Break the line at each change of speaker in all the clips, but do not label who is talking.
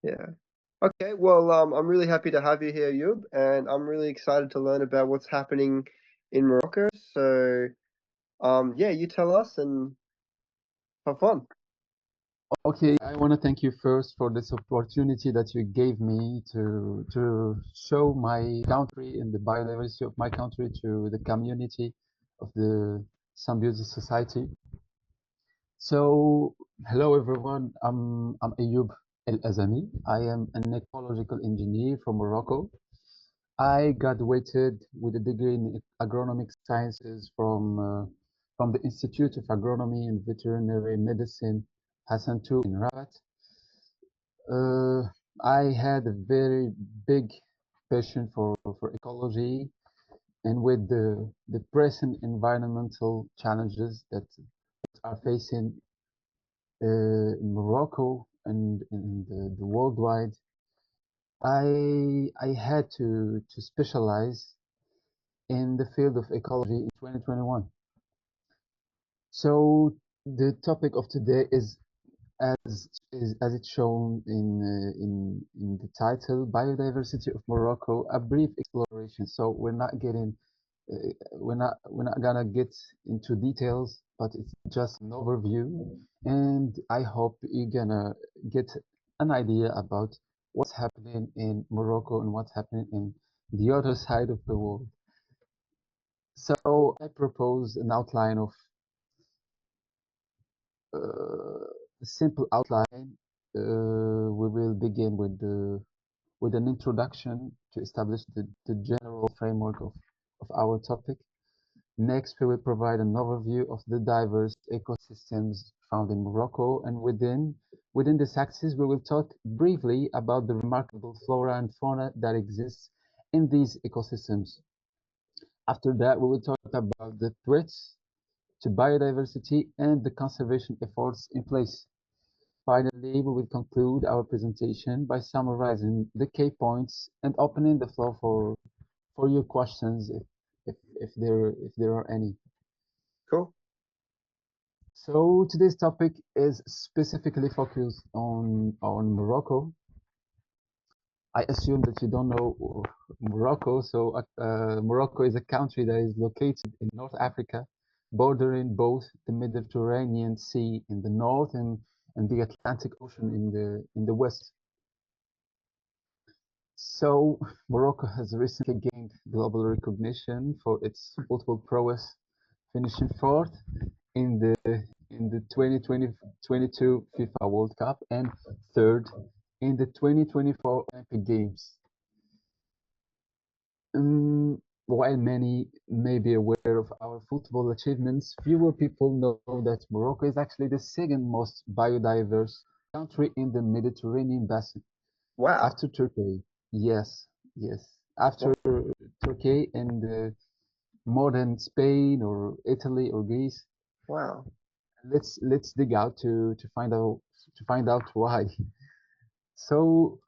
Yeah. Okay, well, I'm really happy to have you here, Yub, and I'm really excited to learn about what's happening in Morocco. So, yeah, you tell us and have fun.
Okay, I want to thank you first for this opportunity that you gave me to show my country and the biodiversity of my country to the community of the Symbiosis Society. So, hello everyone. I'm Ayoub El Azami. I am an ecological engineer from Morocco. I graduated with a degree in agronomic sciences from the Institute of Agronomy and Veterinary Medicine, Hassan II in Rabat. Uh, I had a very big passion for ecology and with the present environmental challenges that are facing in Morocco and in the worldwide, I had to specialize in the field of ecology in 2021. So the topic of today is as it's shown in the title, biodiversity of Morocco, a brief exploration. So we're not gonna get into details, but it's just an overview, and I hope you're gonna get an idea about what's happening in Morocco and what's happening in the other side of the world. So I propose an outline of a simple outline. We will begin with an introduction to establish the general framework of our topic. Next, we will provide an overview of the diverse ecosystems found in Morocco, and within this axis, we will talk briefly about the remarkable flora and fauna that exists in these ecosystems. After that, we will talk about the threats to biodiversity and the conservation efforts in place. Finally, we will conclude our presentation by summarizing the key points and opening the floor for your questions if there are any.
Cool.
So today's topic is specifically focused on Morocco. I assume that you don't know Morocco. So Morocco is a country that is located in North Africa, bordering both the Mediterranean Sea in the north and the Atlantic Ocean in the west. So Morocco has recently gained global recognition for its football prowess, finishing fourth in the 2022 FIFA World Cup and third in the 2024 Olympic Games. While many may be aware of our football achievements, fewer people know that Morocco is actually the second most biodiverse country in the Mediterranean basin.
Wow.
After Turkey, yes, yes. After Turkey and more than Spain or Italy or Greece.
Wow.
Let's dig out to find out why. So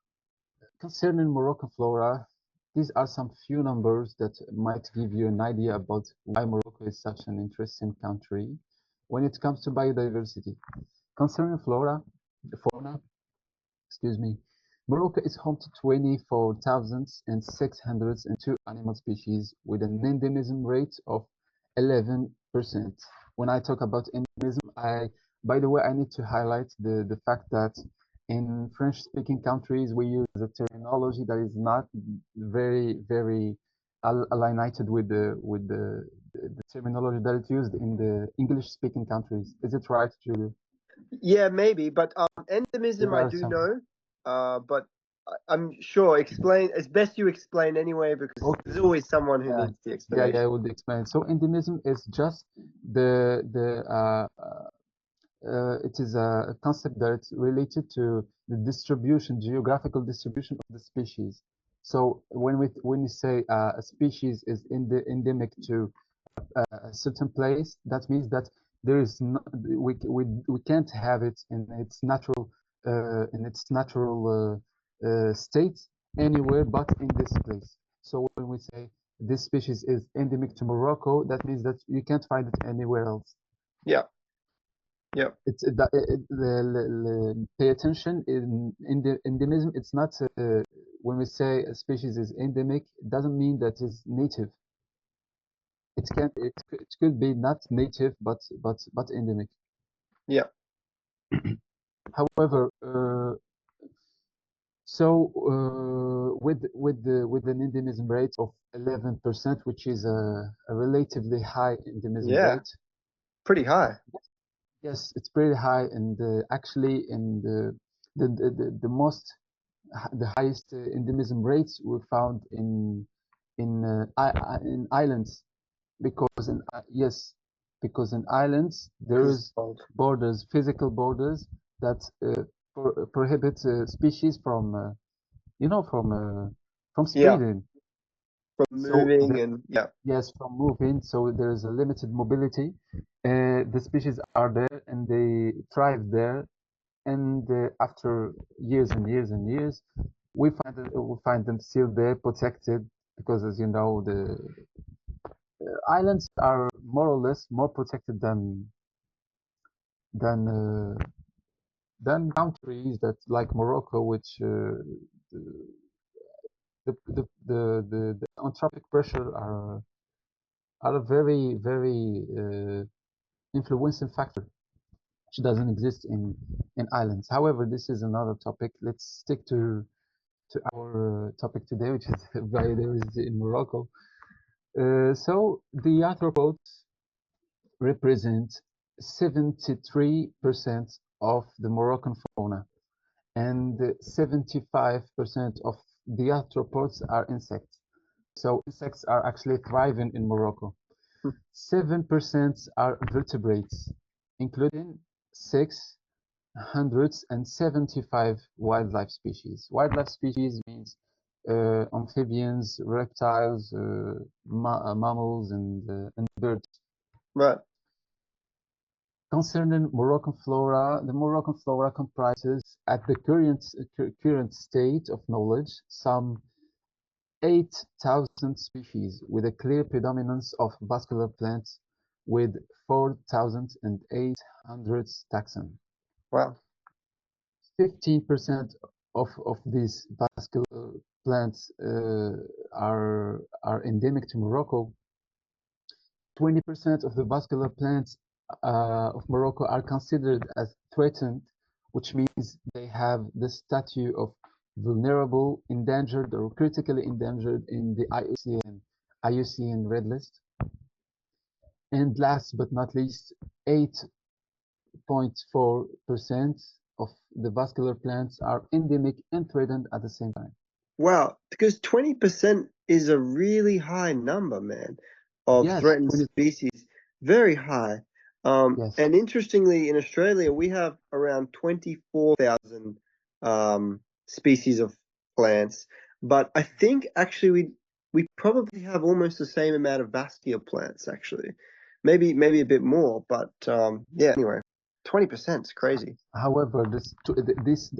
concerning Moroccan flora, these are some few numbers that might give you an idea about why Morocco is such an interesting country when it comes to biodiversity. Concerning fauna, excuse me, Morocco is home to 24,602 animal species with an endemism rate of 11%. When I talk about endemism, by the way, I need to highlight the fact that in French-speaking countries, we use a terminology that is not very aligned with the terminology that is used in the English-speaking countries. Is it right, Giulio?
Yeah, maybe, but endemism
There
I
are
do
some.
know. But I'm sure explain as best you explain anyway, because there's
Okay.
always someone who
Yeah,
needs the
yeah,
explanation.
I would explain. So endemism is just it is a concept that's related to the geographical distribution of the species. So when we say a species is endemic to a certain place, that means that there is no, we can't have it in its natural state anywhere but in this place. So when we say this species is endemic to Morocco, that means that you can't find it anywhere else.
Yeah. Yep.
It's pay attention in the endemism. It's not when we say a species is endemic, it doesn't mean that it's native. It could be not native, but endemic.
Yep.
However, with an endemism rate of 11%, which is a relatively high endemism
Yeah.
rate.
Pretty high.
Yes, it's pretty high, and actually, in the most the highest endemism rates were found in islands, because yes, because in islands there
Because it's
is
cold.
borders, physical borders that prohibit species from from
Yeah.
spreading.
From
So
moving and yeah.
yes, from moving, so there is a limited mobility. The species are there and they thrive there, and after years and years and years, we find them still there, protected, because as you know, the islands are more or less more protected than uh, than countries that like Morocco, which the anthropic pressure are a very influencing factor which doesn't exist in islands. However, this is another topic. Let's stick to our topic today, which is biodiversity in Morocco. So the arthropods represent 73% of the Moroccan fauna, and 75% of the arthropods are insects. So insects are actually thriving in Morocco. 7% are vertebrates, including 675 wildlife species. Wildlife species means amphibians, reptiles, mammals, and birds.
Right.
Concerning Moroccan flora, the Moroccan flora comprises, at the current state of knowledge, some 8,000 species, with a clear predominance of vascular plants, with 4,800 taxa.
Wow.
15% of these vascular plants are endemic to Morocco. 20% of the vascular plants of Morocco are considered as threatened, which means they have the status of vulnerable, endangered, or critically endangered in the IUCN Red List. And last but not least, 8.4% of the vascular plants are endemic and threatened at the same time.
Wow. Because 20% is a really high number, man, of
Yes,
threatened species. Very high.
yes.
And interestingly, in Australia, we have around 24,000 species of plants. But I think actually we probably have almost the same amount of vascular plants, actually. Maybe a bit more, but yeah, anyway, 20% is crazy.
However, in these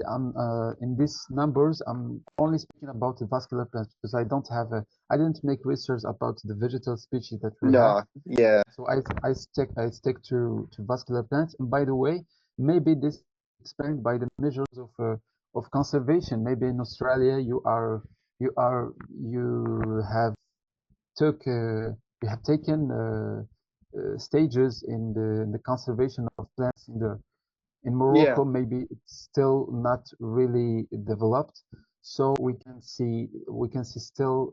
numbers, I'm only speaking about the vascular plants because I didn't make research about the vegetal species that we have.
No, yeah.
So I stick to vascular plants. And by the way, maybe this is explained by the measures of conservation. Maybe in Australia you have took you have taken stages in the conservation of plants in
Yeah.
Morocco. Maybe it's still not really developed, so we can see still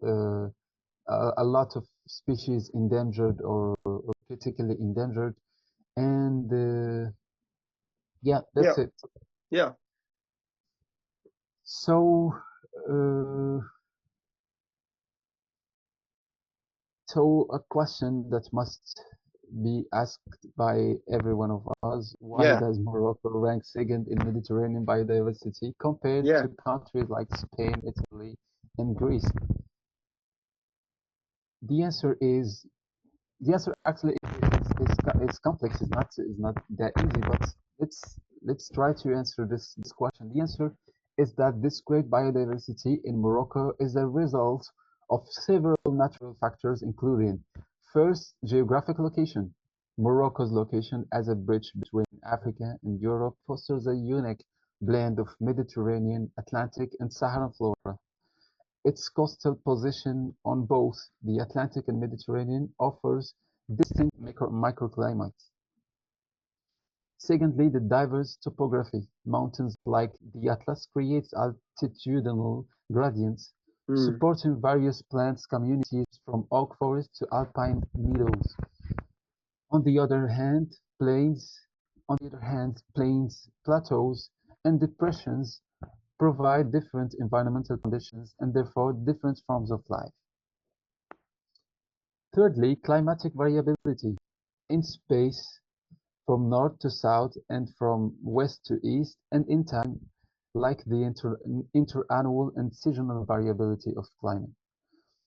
a lot of species endangered or critically endangered, and yeah,
Yeah.
that's it.
Yeah.
So uh, so a question that must be asked by every one of us: why
Yeah.
does Morocco rank second in Mediterranean biodiversity compared
Yeah.
to countries like Spain, Italy, and Greece? The answer is the answer actually is complex. It's not that easy, but let's try to answer this question. The answer is that this great biodiversity in Morocco is a result of several natural factors, including first, geographic location. Morocco's location as a bridge between Africa and Europe fosters a unique blend of Mediterranean, Atlantic, and Saharan flora. Its coastal position on both the Atlantic and Mediterranean offers distinct microclimates. Secondly, the diverse topography. Mountains like the Atlas creates altitudinal gradients,
Mm.
supporting various plant communities from oak forests to alpine meadows. On the other hand, plains, plateaus, and depressions provide different environmental conditions and therefore different forms of life. Thirdly, climatic variability. In space, from north to south and from west to east, and in time, like the interannual and seasonal variability of climate.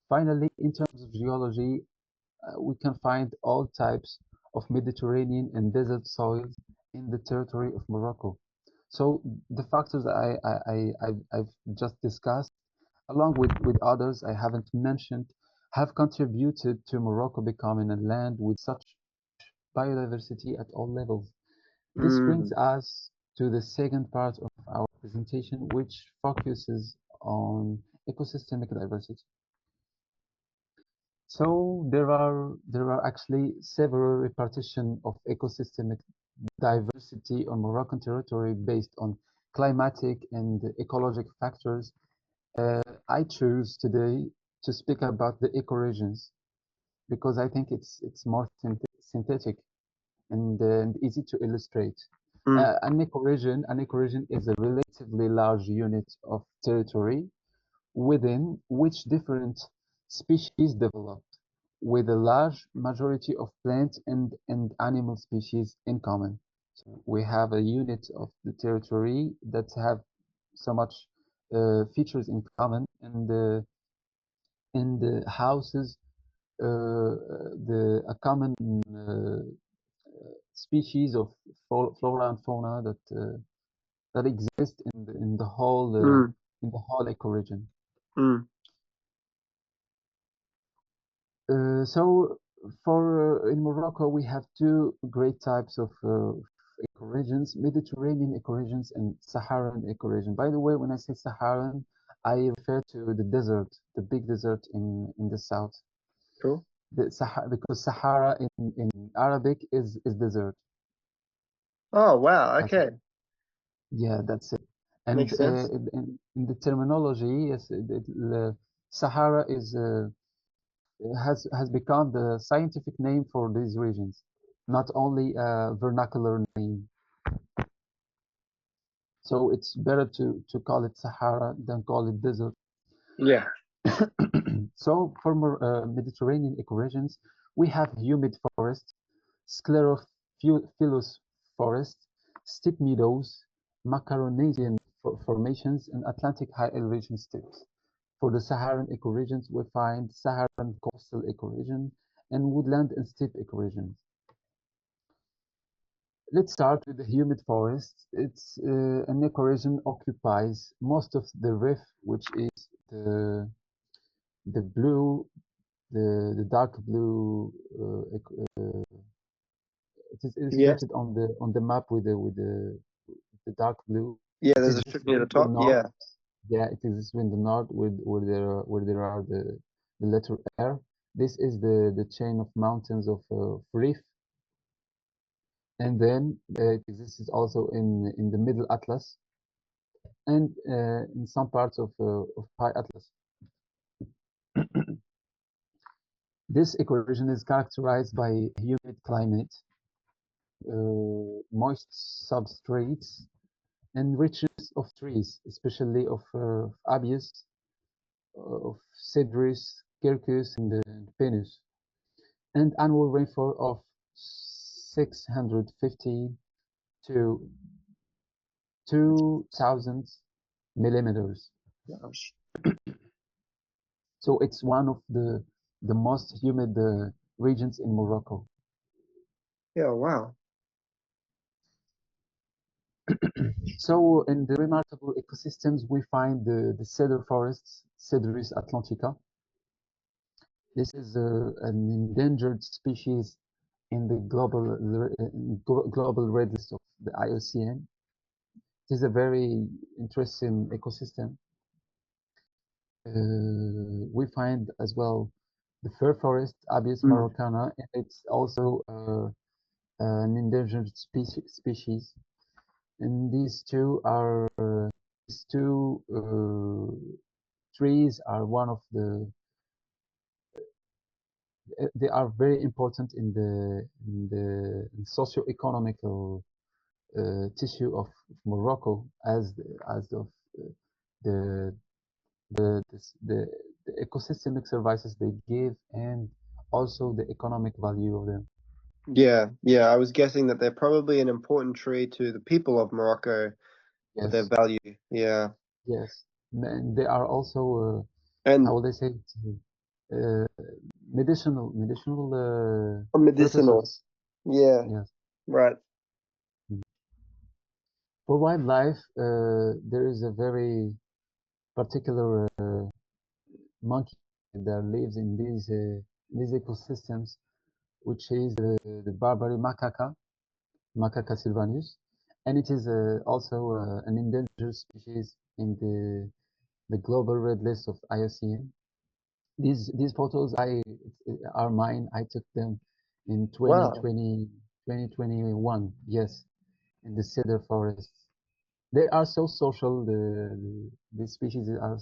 Finally, in terms of geology, we can find all types of Mediterranean and desert soils in the territory of Morocco. So the factors I've just discussed, along with others I haven't mentioned, have contributed to Morocco becoming a land with such biodiversity at all levels. This brings
Mm.
us to the second part of our presentation, which focuses on ecosystemic diversity. So there are actually several repartition of ecosystemic diversity on Moroccan territory based on climatic and ecologic factors. I choose today to speak about the ecoregions because I think it's more synthetic and easy to illustrate.
Mm.
An ecoregion is a relatively large unit of territory within which different species develop, with a large majority of plant and animal species in common. So we have a unit of the territory that have so much features in common, and houses a common species of flora and fauna that exist
Mm.
in the whole ecoregion.
Mm.
So for in Morocco we have two great types of ecoregions: Mediterranean ecoregions and Saharan ecoregion. By the way, when I say Saharan, I refer to the desert, the big desert in the south.
Cool.
Because Sahara in Arabic is desert.
Oh, wow.
As
Okay.
Yeah, that's it. And
Makes sense.
in the terminology, yes, Sahara has become the scientific name for these regions, not only a vernacular name. So it's better to call it Sahara than call it desert.
Yeah.
So for Mediterranean ecoregions, we have humid forests, sclerophyllous forests, steppe meadows, Macaronesian formations, and Atlantic high elevation steppes. For the Saharan ecoregions, we find Saharan coastal ecoregion and woodland and steppe ecoregions. Let's start with the humid forest. It's an ecoregion occupies most of the reef, which is the blue, the dark blue. It is
Yes.
illustrated on the map with the dark blue.
Yeah,
It
there's a
exists
strip near the
in the
top.
north.
Yeah.
Yeah, it exists in the north where there are the letter R. This is the chain of mountains of Rif, and then it exists also in the Middle Atlas and in some parts of High Atlas. This ecoregion is characterized by humid climate, moist substrates, and richness of trees, especially of Abies, of Cedrus, Quercus, and Pinus, and annual rainfall of 650 to 2,000 millimeters.
Gosh.
So it's one of the most humid regions in Morocco.
Yeah. Wow.
So in the remarkable ecosystems, we find the cedar forests, Cedrus atlantica. This is an endangered species in the global red list of the IUCN. It is a very interesting ecosystem. We find as well the fir forest, Abies
Mm.
marocana, and it's also an endangered species. And these two trees are one of they are very important in the socio-economical tissue of Morocco as of the the ecosystemic services they give and also the economic value of them.
Yeah, yeah. I was guessing that they're probably an important tree to the people of Morocco for their
Yes,
value. Yeah,
yes. And they are also how
and
will I say it? Uh, medicinal purposes.
medicinals. Yeah,
Yes.
right.
For wildlife, there is a very particular monkey that lives in these ecosystems, which is the Barbary macaca, Macaca sylvanus, and it is also an endangered species in the global red list of IUCN. These photos are mine. I took them in
Wow.
2021. Yes, in the cedar forest. They are so social. The species are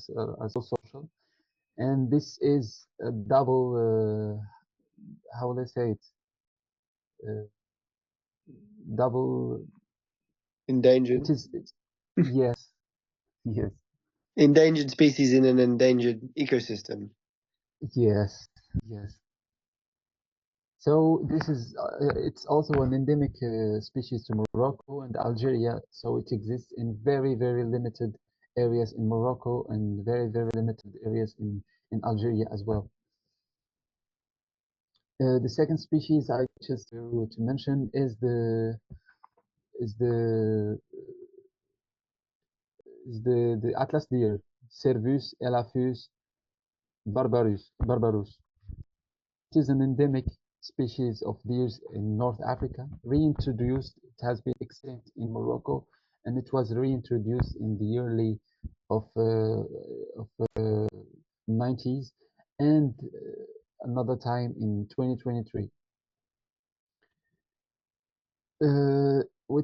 so social, and this is a double. How will I say it? Uh, double. It
Endangered.
is. Yes, yes,
Endangered species in an endangered ecosystem.
yes, yes. So this is it's also an endemic species to Morocco and Algeria. So it exists in very limited areas in Morocco and very limited areas in Algeria as well. The second species I just to mention is the the Atlas deer, Cervus elaphus barbarus. It is an endemic species of deers in North Africa. Reintroduced, it has been extinct in Morocco, and it was reintroduced in the early of 90s, and another time in 2023. We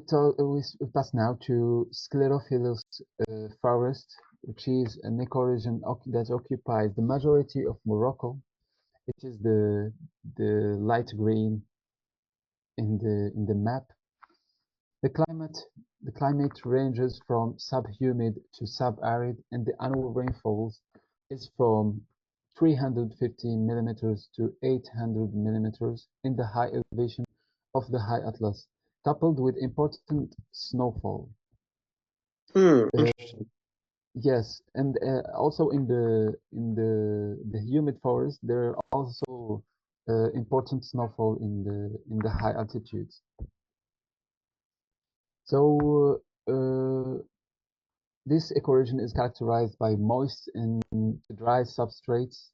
pass now to Sclerophyllus forest, which is an ecoregion that occupies the majority of Morocco. It is the light green in the map. The climate the climate ranges from subhumid to subarid, and the annual rainfalls is from 315 millimeters to 800 millimeters in the high elevation of the High Atlas, coupled with important snowfall.
Hmm.
Uh, yes, and also in the humid forest, there are also important snowfall in the high altitudes. So this ecoregion is characterized by moist and dry substrates.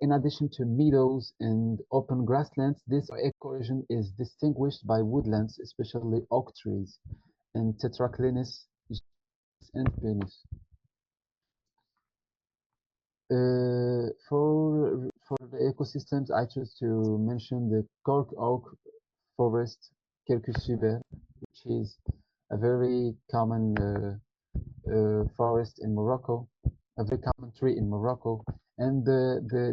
In addition to meadows and open grasslands, this ecoregion is distinguished by woodlands, especially oak trees and tetraclinus and pinus. For the ecosystems, I choose to mention the cork oak forest, Quercus suber, which is a very common forest in Morocco, a very common tree in Morocco, and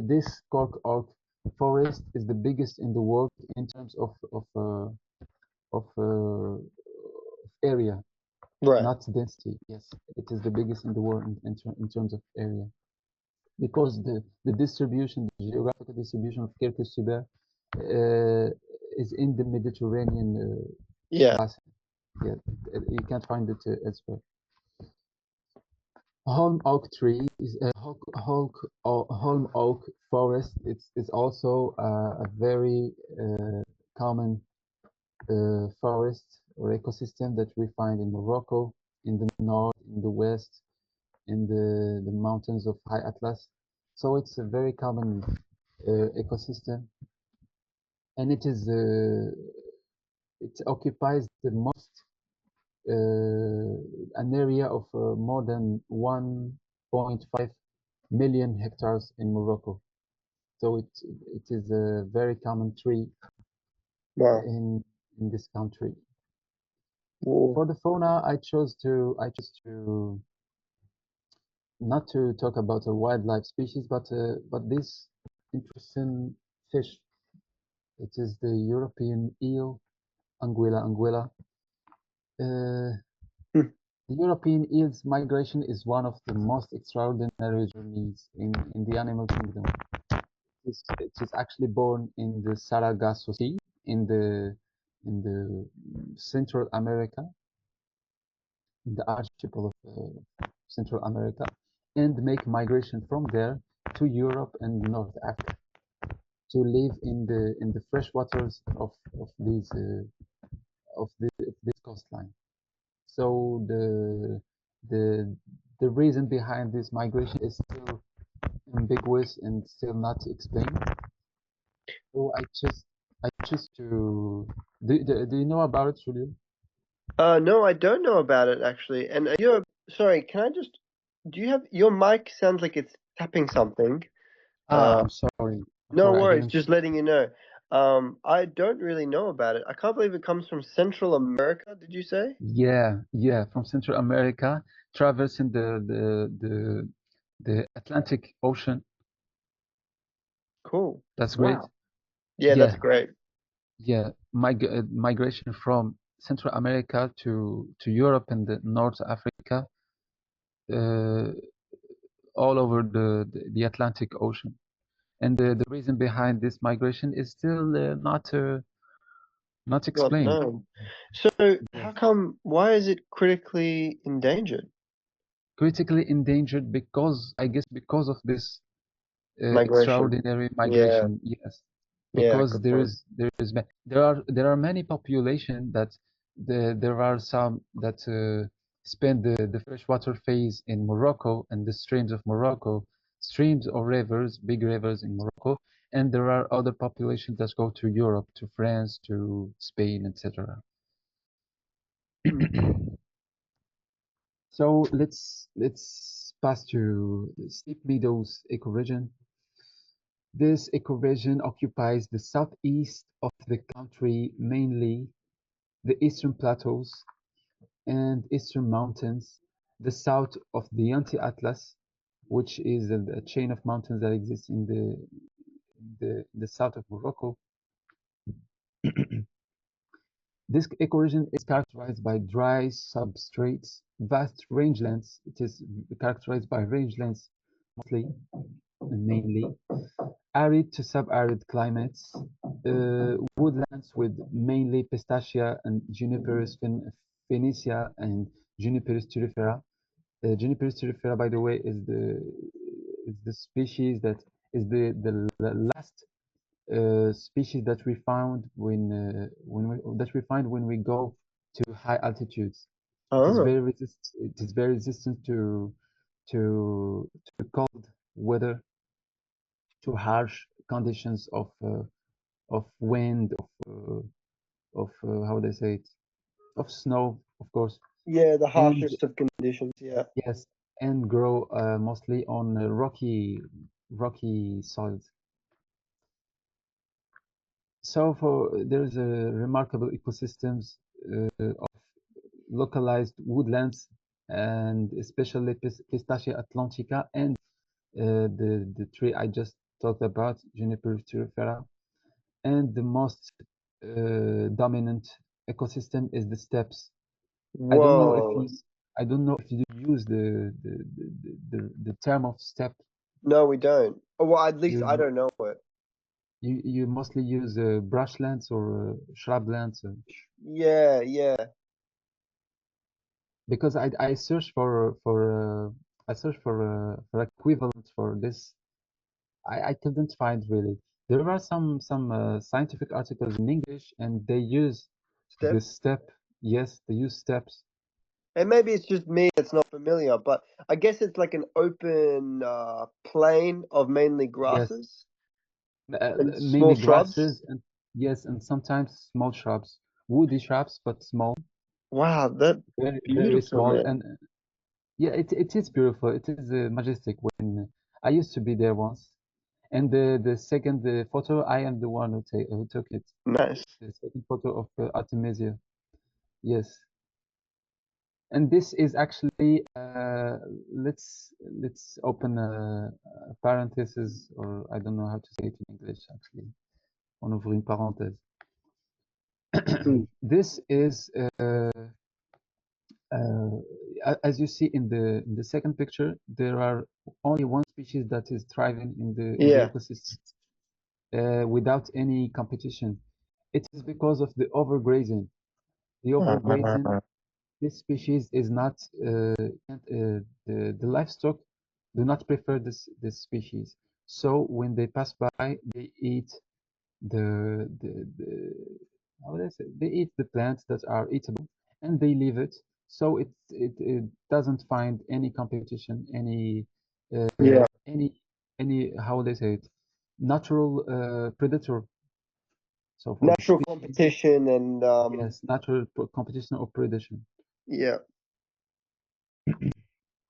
this cork oak forest is the biggest in the world in terms of area,
Right.
not density. Yes, it is the biggest in the world in terms of area because the distribution, the geographical distribution of Quercus suber is in the Mediterranean
Yeah.
basin. Yeah, you can't find it elsewhere. Holm oak trees, holm oak forest. It's also a very common forest or ecosystem that we find in Morocco, in the north, in the west, in the mountains of High Atlas. So it's a very common ecosystem, and it occupies the most an area of more than 1.5 million hectares in Morocco. So it is a very common tree
Wow.
in this country.
Whoa.
For the fauna, I chose to not to talk about a wildlife species, but this interesting fish. It is the European eel, Anguilla anguilla. Uh,
Hmm.
the European eel's migration is one of the most extraordinary journeys in the animal kingdom. It is actually born in the Sargasso Sea in the Central America, in the archipel of Central America, and make migration from there to Europe and North Africa to live in the fresh waters of these of this coastline. So the the reason behind this migration is still ambiguous and still not explained. So I choose to do you know about it, Julio?
No, I don't know about it actually. And you're sorry, can I just do you have your mic sounds like it's tapping something.
Ah,
Uh,
I'm sorry. I'm
no
sorry, I
worries,
didn't.
just letting you know. I don't really know about it. I can't believe it comes from Central America, did you say?
Yeah, yeah, from Central America, traversing the Atlantic Ocean.
Cool.
That's great.
Wow. Yeah, that's
Yeah,
great.
yeah. Migration from Central America to Europe and the North Africa, uh, all over the Atlantic Ocean. And the reason behind this migration is still not
Not
explained.
known. So,
Yes.
how come, why is it critically endangered?
Critically endangered because I guess because of this
Migration.
extraordinary
Yeah,
migration. Yes,
yeah,
because
good point.
there are many population that there are some that spend the freshwater phase in Morocco and the streams of Morocco, streams or rivers, big rivers in Morocco, and there are other populations that go to Europe, to France, to Spain, etc.
Hmm.
So let's pass to steep meadows ecoregion. This ecoregion occupies the southeast of the country, mainly the eastern plateaus and eastern mountains, the south of the Anti-Atlas, which is a chain of mountains that exists in the south of Morocco. This ecoregion is characterized by dry substrates, vast rangelands. It is characterized by rangelands mostly and mainly, arid to sub-arid climates, woodlands with mainly Pistacia and Juniperus phoenicia and Juniperus turifera. Juniperus turifera, by the way, is the species that is the last species that we found that we find when we go to high altitudes.
Oh,
It is very resistant to cold weather, to harsh conditions of wind, how would I say it, of snow, of course,
yeah, the
and
harshest of conditions. Yeah.
yes, and grow mostly on rocky soils. So there's a remarkable ecosystems of localized woodlands, and especially Pistacia atlantica and the tree I just talked about, Juniper turifera. And the most dominant ecosystem is the steppes. I don't know if
Whoa.
you, I don't know if you use the term of steppe.
No, we don't. Oh, well, at least I
You
don't know it.
you mostly use brushlands or shrublands,
Yeah, yeah.
because I search I search for equivalent for this. I couldn't find really. There are some scientific articles in English, and they use the
Step.
steppe. Yes, they use steppes.
And maybe it's just me that's not familiar, but I guess it's like an open plain of mainly
Yes,
grasses and small
mainly
shrubs.
grasses and Yes, and sometimes small shrubs, woody shrubs, but small,
Wow, that's
very, very
beautiful,
small.
man.
And yeah, it is beautiful. It is majestic. When I used to be there once, and the second photo, I am the one who took it.
Nice.
The second photo of Artemisia. Yes, and this is actually let's open a parenthesis, or I don't know how to say it in English actually. On ouvre une parenthèse.
Mm.
This is as you see in the second picture, there are only one species that is thriving in the
Yeah.
ecosystem without any competition. It is because of the overgrazing. The overgrazing, this species is not the livestock do not prefer this species. So when they pass by, they eat the how would I say, they eat the plants that are eatable and they leave it. So it doesn't find any competition,
Yeah.
any how would I say it, natural predator. So for the
Natural
species,
competition and
yes, natural competition or predation.
yeah.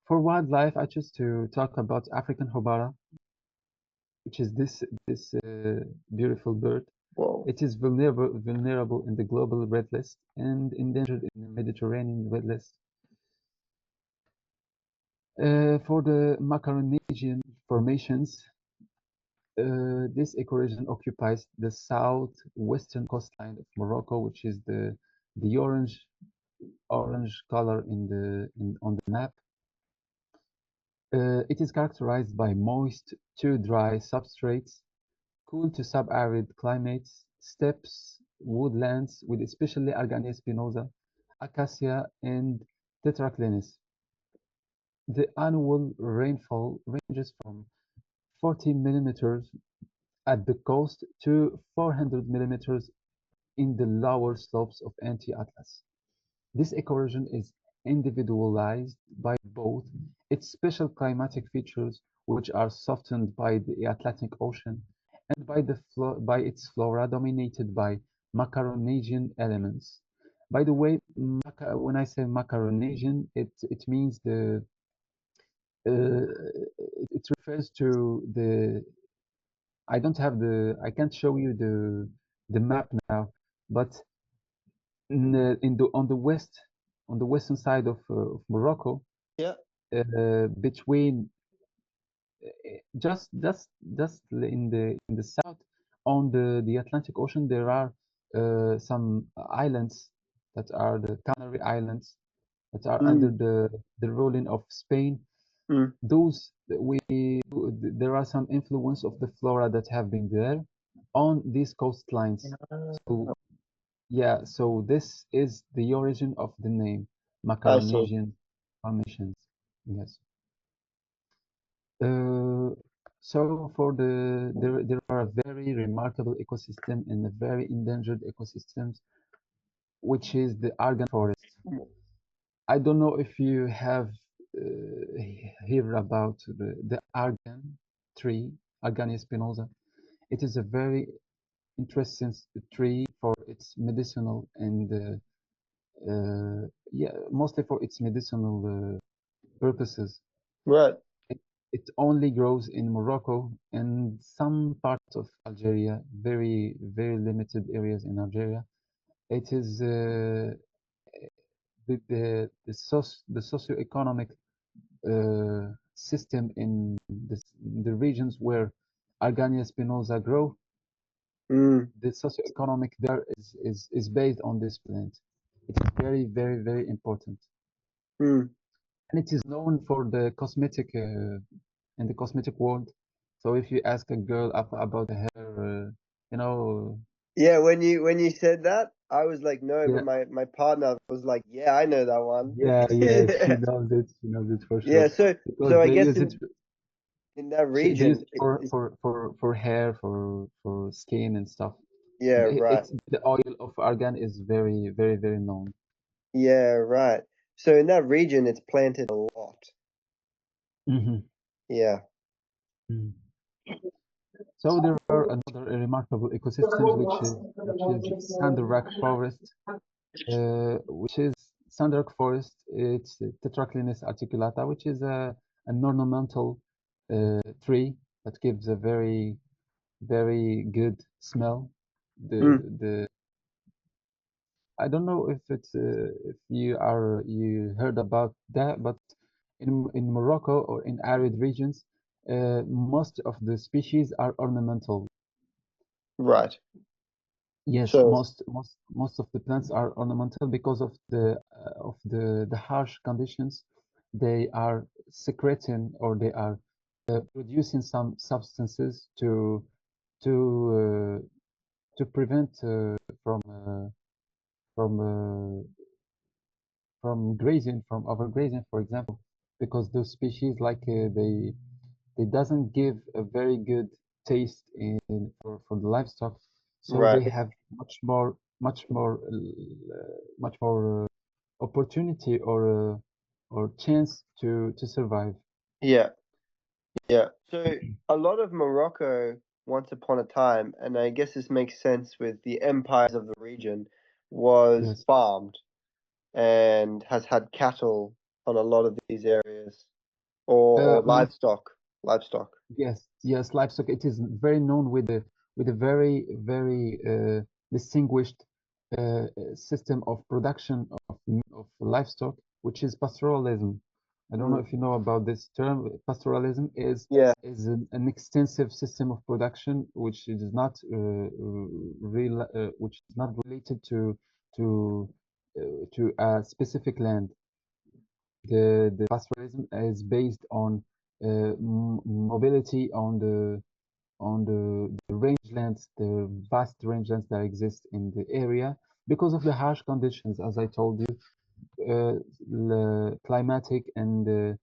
For wildlife, I choose to talk about African hobara, which is this beautiful bird.
Whoa.
It is vulnerable in the global red list and endangered in the Mediterranean red list. For the Macaronesian formations, this ecoregion occupies the southwestern coastline of Morocco, which is the orange color on the map. It is characterized by moist to dry substrates, cool to sub-arid climates, steppes, woodlands with especially Argania spinosa, acacia, and tetraclinis. The annual rainfall ranges from 40 millimeters at the coast to 400 millimeters in the lower slopes of Anti-Atlas. This ecoregion is individualized by both its special climatic features, which are softened by the Atlantic Ocean, and by its flora dominated by Macaronesian elements. By the way, when I say Macaronesian, it means it refers to the. I don't have I can't show you the map now, but on the on the western side of Morocco,
Yeah.
between just in the south on the Atlantic Ocean, there are some islands that are the Canary Islands that are under
Mm.
the ruling of Spain.
Mm.
Those we there are some influence of the flora that have been there on these coastlines. So yeah, so this is the origin of the name
I see.
Macaronesian formations. Yes. Uh, so for there are a very remarkable ecosystem and a very endangered ecosystems, which is the argan forest. I don't know if you have heard about the argan tree, Argania spinosa. It is a very interesting tree for its medicinal and yeah, mostly for its medicinal purposes.
Right.
It only grows in Morocco and some parts of Algeria, very, very limited areas in Algeria. It is the socioeconomic system in the regions where Argania spinosa grow.
Mm.
The socioeconomic there is based on this plant. It is very, very, very important.
Mm.
And it is known for the cosmetic in the cosmetic world. So if you ask a girl about her hair, you know,
Yeah, when you said that, I was like, no, but
yeah,
my partner was like, yeah, I know that one.
yeah, she knows it for
Yeah,
sure
so
because
I
they
guess
use it,
in that
they use
region,
it for hair, for skin and stuff.
yeah, right.
It's the oil of argan is very, very, very known.
Yeah, right. So in that region, it's planted a lot.
Hmm.
Yeah.
So there are another remarkable ecosystems which is Sandarach forest, which is Sandarach forest. It's Tetraclinus articulata, which is an ornamental tree that gives a very good smell. The
Mm,
the I don't know if you heard about that, but in Morocco or in arid regions, most of the species are ornamental.
right.
Yes,
So,
most of the plants are ornamental because of the harsh conditions. They are secreting or they are producing some substances to uh, to prevent from uh, from uh, from grazing, from overgrazing, for example, because those species like they doesn't give a very good taste for the livestock, so
right.
they have much more opportunity or chance to survive.
Yeah, yeah. So a lot of Morocco once upon a time, and I guess this makes sense with the empires of the region, was
Yes.
farmed and has had cattle on a lot of these areas, or
Most
livestock. Livestock.
yes, livestock. It is very known with a very distinguished system of production of livestock, which is pastoralism. I don't know
Mm,
if you know about this term. Pastoralism
yeah,
is an extensive system of production which is not related to to a specific land. The pastoralism is based on mobility on the rangelands, the vast rangelands that exist in the area because of the harsh conditions, as I told you, the climatic and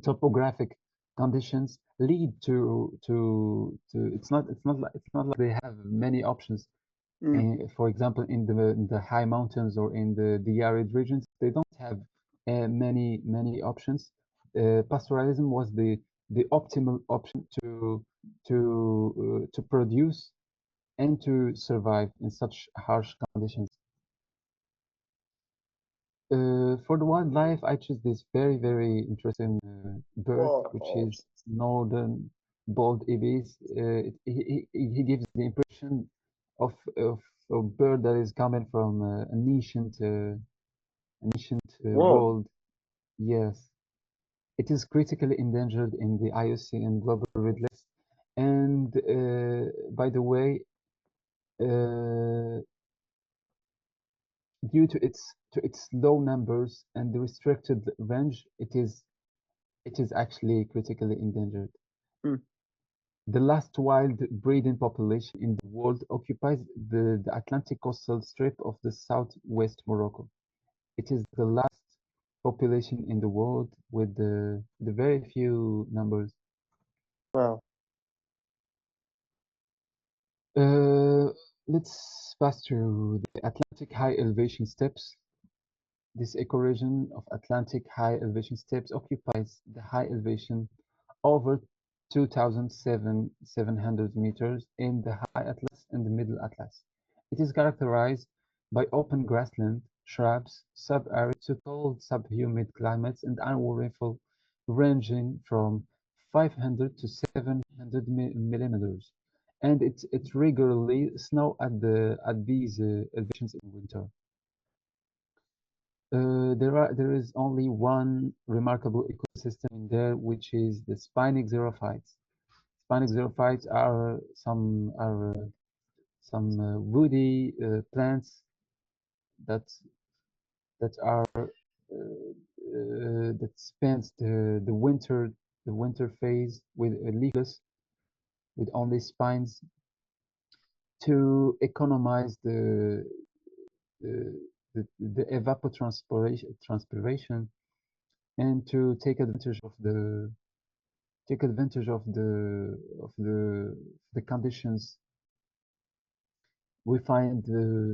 topographic conditions lead to it's not like they have many options.
mm,
For example, in the high mountains or in the arid regions, they don't have many options. Pastoralism was the optimal option to produce and to survive in such harsh conditions. For the wildlife, I choose this very interesting bird, which
oh,
is northern bald ibis. He gives the impression of a bird that is coming from an ancient
whoa,
world. Yes, it is critically endangered in the IUCN Global Red List. And by the way, uh, due to its low numbers and the restricted range, it is actually critically endangered.
mm,
The last wild breeding population in the world occupies the Atlantic coastal strip of the southwest Morocco. It is the last population in the world with the very few numbers.
wow.
Uh, let's pass through the Atlantic high elevation steppes. This ecoregion of Atlantic high elevation steppes occupies the high elevation over 2,700 meters in the High Atlas and the Middle Atlas. It is characterized by open grassland, shrubs, sub-arid to cold subhumid climates and annual rainfall ranging from 500 to 700 millimeters, and it regularly snow at these elevations in winter. There is only one remarkable ecosystem in there, which is the spiny xerophytes. Spiny xerophytes are some woody plants that that are that spends the winter phase with leafless, with only spines to economize the, the evapotranspiration and to take advantage of the conditions. We find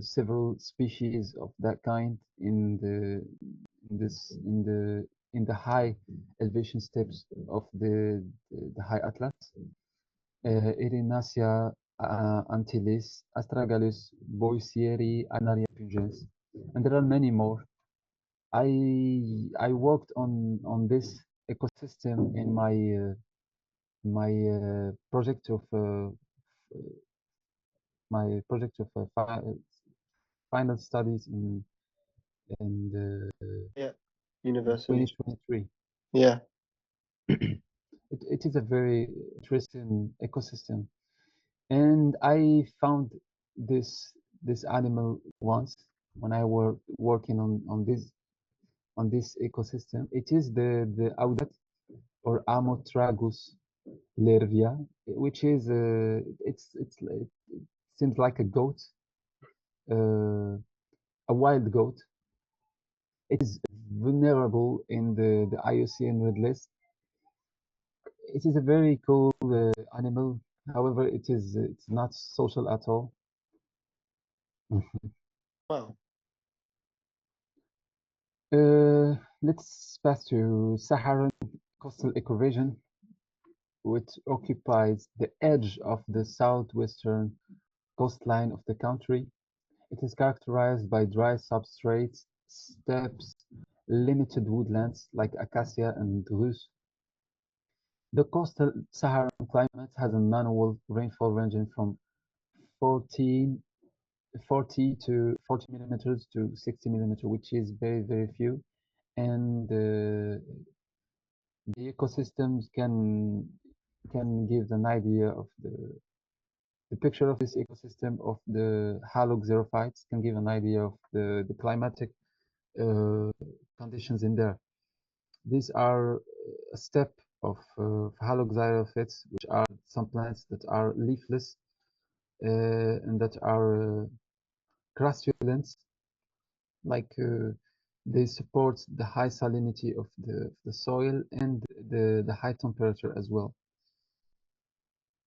several species of that kind in the in this in the high elevation steps of the high Atlas. Erinacea antilis, Astragalus, Boissieri, Anaria pungens, and there are many more. I worked on this ecosystem in my project of final studies in
Yeah. University.
2023.
Yeah.
It is a very interesting ecosystem, and I found this this animal once when I were working on this ecosystem. It is the Audat or Amotragus lervia, which is it seems like a goat, a wild goat. It is vulnerable in the IUCN Red List. It is a very cool animal. However, it's not social at all.
Wow.
Let's pass to Saharan coastal ecoregion, which occupies the edge of the southwestern coastline of the country. It is characterized by dry substrates, steppes, limited woodlands like acacia and drus. The coastal Saharan climate has an annual rainfall ranging from 14, 40 to 40 millimeters to 60 millimeters, which is very, very few. And the ecosystems can give an idea of the picture of this ecosystem of the halog xerophytes can give an idea of the climatic uh, conditions in there. These are a step of halog xerophytes, which are some plants that are leafless and that are grassulents, like they support the high salinity of the soil and the high temperature as well.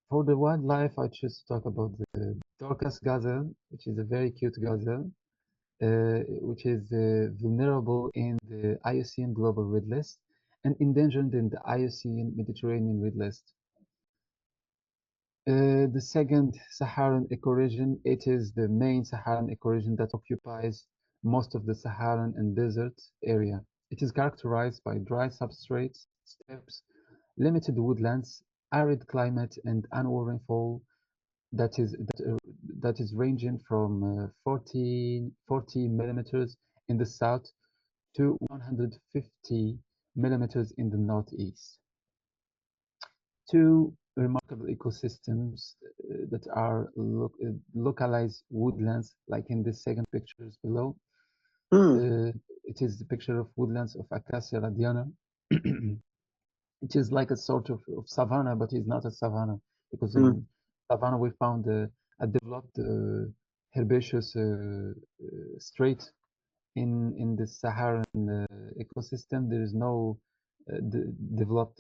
For the wildlife, I choose to talk about the Dorcas gazelle, which is a very cute gazelle, which is vulnerable in the IUCN Global Red List and endangered in the IUCN Mediterranean Red List. The second Saharan ecoregion, it is the main Saharan ecoregion that occupies most of the Saharan and desert area. It is characterized by dry substrates, steppes, limited woodlands, arid climate, and annual rainfall that is ranging from 40 millimeters in the south to 150 millimeters in the northeast. Two remarkable ecosystems that are localized woodlands, like in the second pictures below. It is the picture of woodlands of Acacia radiana. It is like a sort of savanna, but it's not a savanna, because in savanna we found a developed herbaceous strait. In the Saharan ecosystem, there is no developed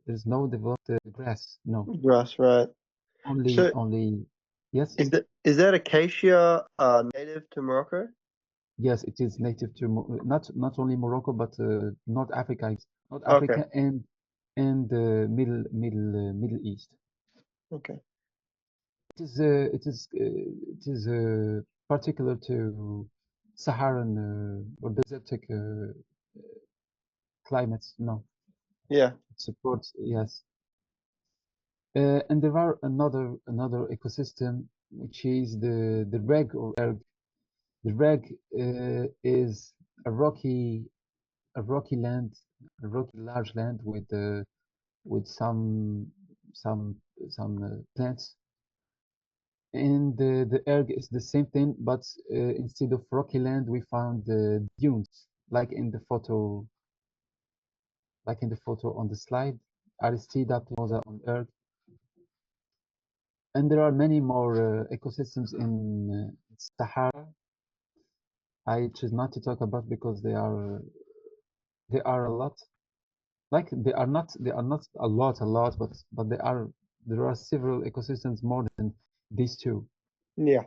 there's no developed grass. No,
Grass, right. So
only yes,
is that acacia native to Morocco?
yes. It is native to not only Morocco but North Africa, North
Okay.
Africa and the Middle East.
Okay.
It is particular to Saharan or desertic climates. No,
Yeah.
it supports yes. And there are another ecosystem which is the reg or erg. The reg is a rocky land, a rocky large land with some plants. And the erg is the same thing, but instead of rocky land, we found dunes, like in the photo, on the slide. Aristida planosa on erg. And there are many more ecosystems in Sahara. I choose not to talk about because they are a lot. Like they are not a lot, but there are several ecosystems more than these two.
Yeah.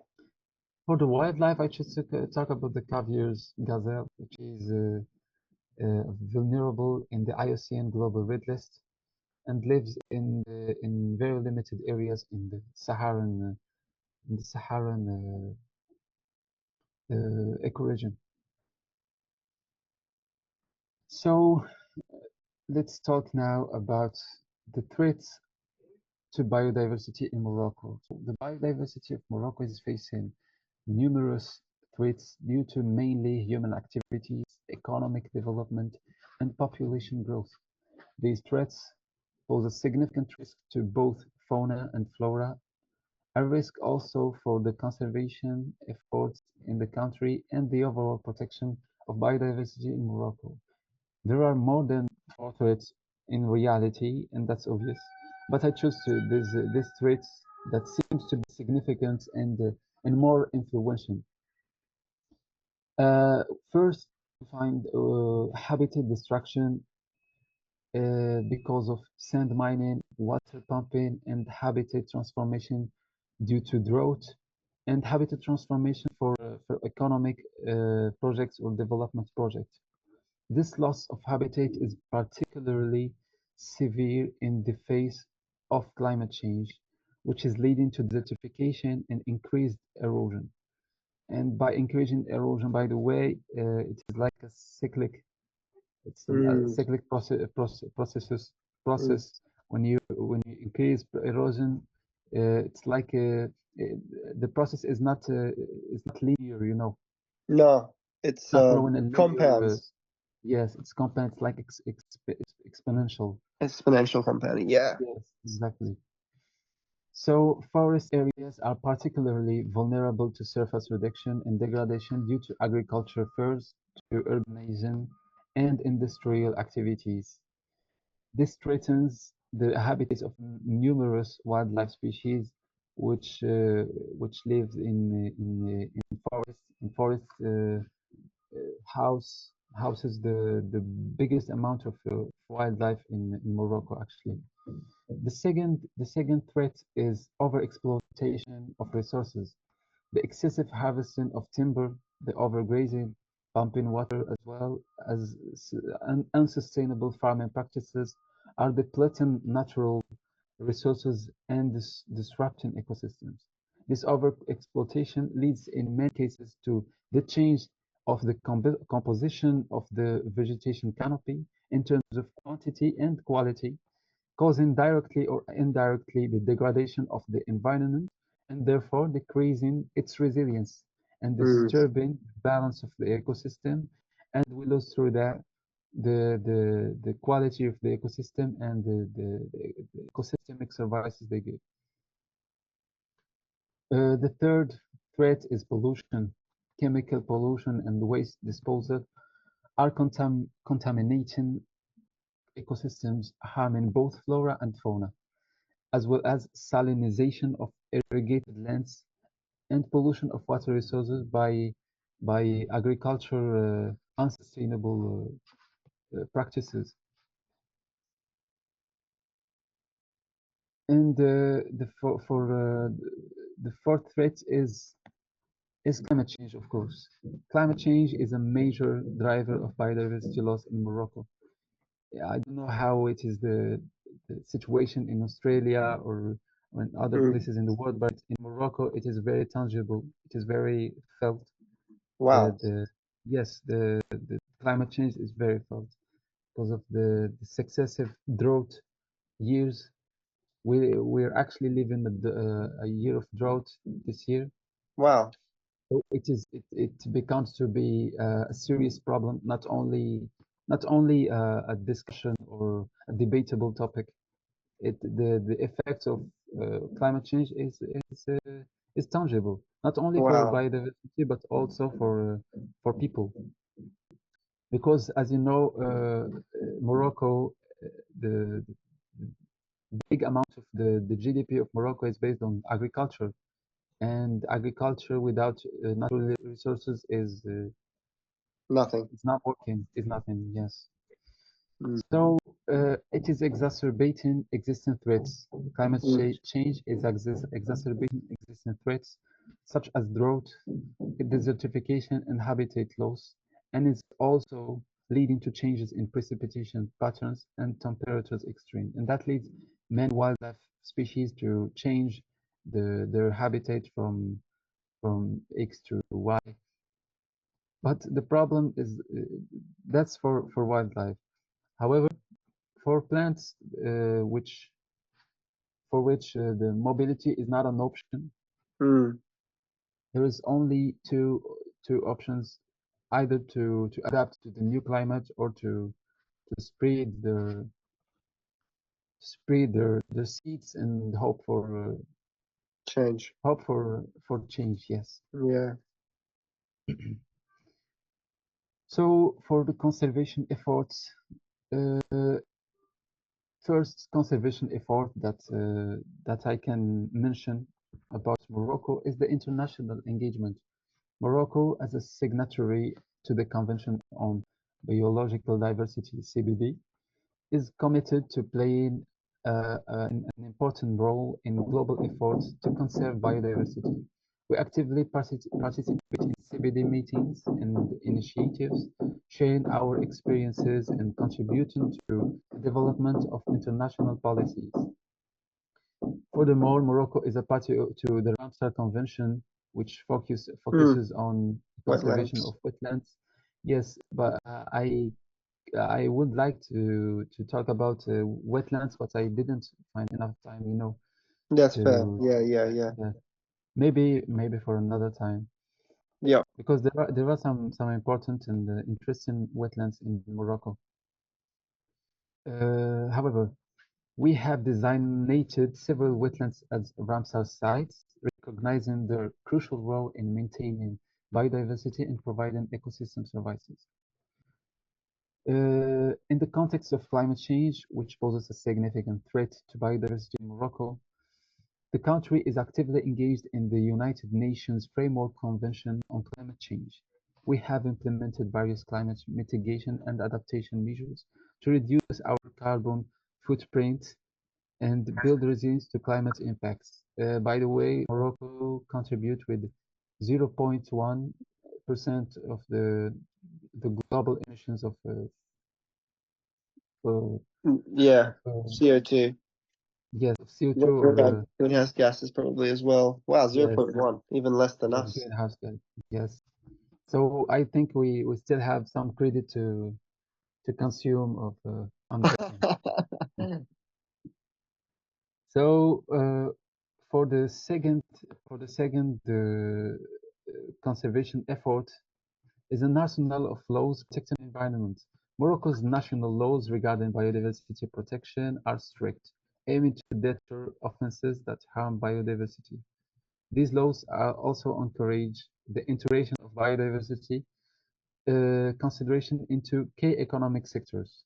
For the wildlife, I choose to talk about the Cavier's gazelle, which is vulnerable in the IUCN Global Red List, and lives in very limited areas in the Saharan ecoregion. So let's talk now about the threats to biodiversity in Morocco. The biodiversity of Morocco is facing numerous threats due to mainly human activities, economic development, and population growth. These threats pose a significant risk to both fauna and flora, a risk also for the conservation efforts in the country and the overall protection of biodiversity in Morocco. There are more than four threats in reality, and that's obvious. But I chose these threats that seems to be significant and more influential. First, we find habitat destruction because of sand mining, water pumping, and habitat transformation due to drought, and habitat transformation for economic projects or development projects. This loss of habitat is particularly severe in the face of climate change, which is leading to desertification and increased erosion. And by increasing erosion, by the way, it is like a cyclic, it's a
Mm,
cyclic
mm.
process. When you increase erosion, it's like the process is not linear, you know.
No,
It's
it's
not growing a linear.
compounds,
Yes, it's compound. It's like exponential.
exponential compounding. Yeah.
Yes, exactly. So forest areas are particularly vulnerable to surface reduction and degradation due to agriculture first, to urbanization and industrial activities. This threatens the habitats of numerous wildlife species, which live in forests. Houses the biggest amount of wildlife in Morocco actually. The second threat is overexploitation of resources. The excessive harvesting of timber, the overgrazing, pumping water, as well as unsustainable farming practices are depleting natural resources and disrupting ecosystems. This overexploitation leads in many cases to the change of the composition of the vegetation canopy in terms of quantity and quality, causing directly or indirectly the degradation of the environment and therefore decreasing its resilience and
Mm,
disturbing the balance of the ecosystem. And we lose through that the quality of the ecosystem and the ecosystemic services they give. The third threat is pollution. Chemical pollution and waste disposal are contaminating ecosystems, harming both flora and fauna, as well as salinization of irrigated lands and pollution of water resources by agriculture unsustainable practices. And the fourth threat is climate change, of course. Climate change is a major driver of biodiversity loss in Morocco. I don't know how it is the situation in Australia or in other
mm.
places in the world, but in Morocco it is very tangible. It is very felt.
Wow.
The yes, the climate change is very felt because of the successive drought years. We're actually living a year of drought this year.
Wow.
So it becomes to be a serious problem, not only a discussion or a debatable topic. The effects of climate change is tangible, not only for
Wow.
biodiversity but also for people. Because as you know, Morocco, the big amount of the GDP of Morocco is based on agriculture, and agriculture without natural resources
Nothing.
is not working, is nothing. Yes.
Mm,
So it is exacerbating existing threats. Climate
mm,
change is exacerbating existing threats such as drought, desertification, and habitat loss, and it's also leading to changes in precipitation patterns and temperatures extreme. And that leads many wildlife species to change their habitat from X to Y. But the problem is that's for wildlife. However, for plants, for which the mobility is not an option,
Mm,
there is only two options, either to adapt to the new climate or to spread their seeds and
change.
hope for change. Yes.
Yeah.
So for the conservation efforts, first conservation effort that I can mention about Morocco is the international engagement. Morocco, as a signatory to the Convention on Biological Diversity (CBD), is committed to playing an important role in global efforts to conserve biodiversity. We actively participate in CBD meetings and initiatives, sharing our experiences and contributing to the development of international policies. Furthermore, Morocco is a party to the Ramsar Convention, which
Mm,
focuses on conservation
wetlands.
of wetlands. Yes, but I would like to talk about wetlands, but I didn't find enough time,
That's fair.
to
Yeah, yeah,
get
yeah.
to that. Maybe for another time,
Yeah.
because there are some important and interesting wetlands in Morocco. However, we have designated several wetlands as Ramsar sites, recognizing their crucial role in maintaining biodiversity and providing ecosystem services. In the context of climate change, which poses a significant threat to biodiversity in Morocco, the country is actively engaged in the United Nations Framework Convention on Climate Change. We have implemented various climate mitigation and adaptation measures to reduce our carbon footprint and build resilience to climate impacts. By the way, Morocco contribute with 0.1% of the global emissions
Yeah.
of
CO2.
yes, of CO2 or
Greenhouse gases probably as well. Wow,
yes,
0.1, even less than
yes,
us.
greenhouse gas. Yes. So I think we still have some credit to consume of on that one. So for the second conservation effort is an arsenal of laws protecting the environment. Morocco's national laws regarding biodiversity protection are strict, aiming to deter offenses that harm biodiversity. These laws also encourage the integration of biodiversity consideration into key economic sectors.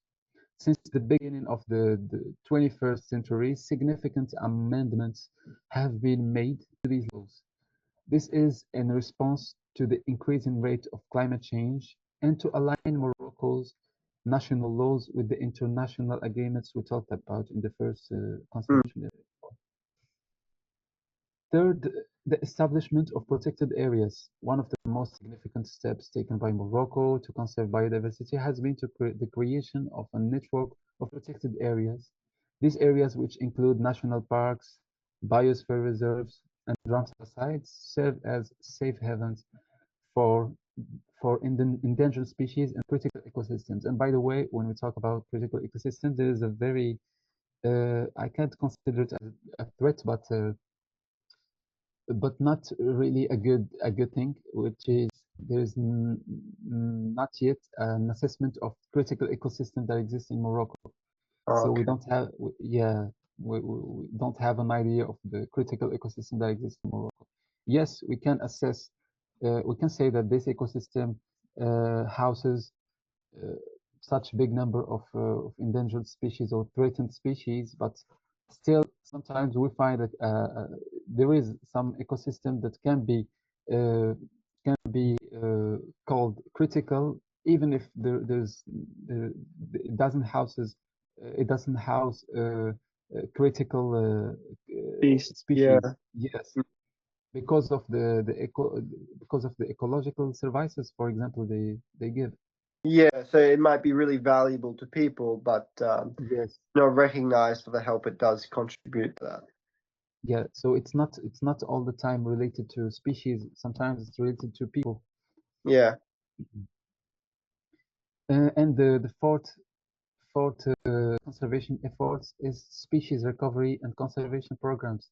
Since the beginning of the 21st century, significant amendments have been made to these laws. This is in response to the increasing rate of climate change and to align Morocco's national laws with the international agreements we talked about in the first
Mm,
conservation. Third, the establishment of protected areas. One of the most significant steps taken by Morocco to conserve biodiversity has been the creation of a network of protected areas. These areas, which include national parks, biosphere reserves, and Ramsar sites, serve as safe havens for endangered species and critical ecosystems. And by the way, when we talk about critical ecosystems, there is a very I can't consider it as a threat, but not really a good thing, which is there's not yet an assessment of critical ecosystem that exists in Morocco. So we
okay.
don't have, yeah, we don't have an idea of the critical ecosystem that exists in Morocco. Yes, we can say that this ecosystem houses uh, such big number of endangered species or threatened species, but still sometimes we find that there is some ecosystem that uh, can be called critical, even if there, it doesn't house critical
Beast. Yeah.
species. Yes, because of the ecological services, for example, they give.
Yeah, so it might be really valuable to people, but
Yes.
not recognized for the help it does contribute to that.
Yeah, so it's not all the time related to species. Sometimes it's related to people.
Yeah,
And the fourth conservation efforts is species recovery and conservation programs.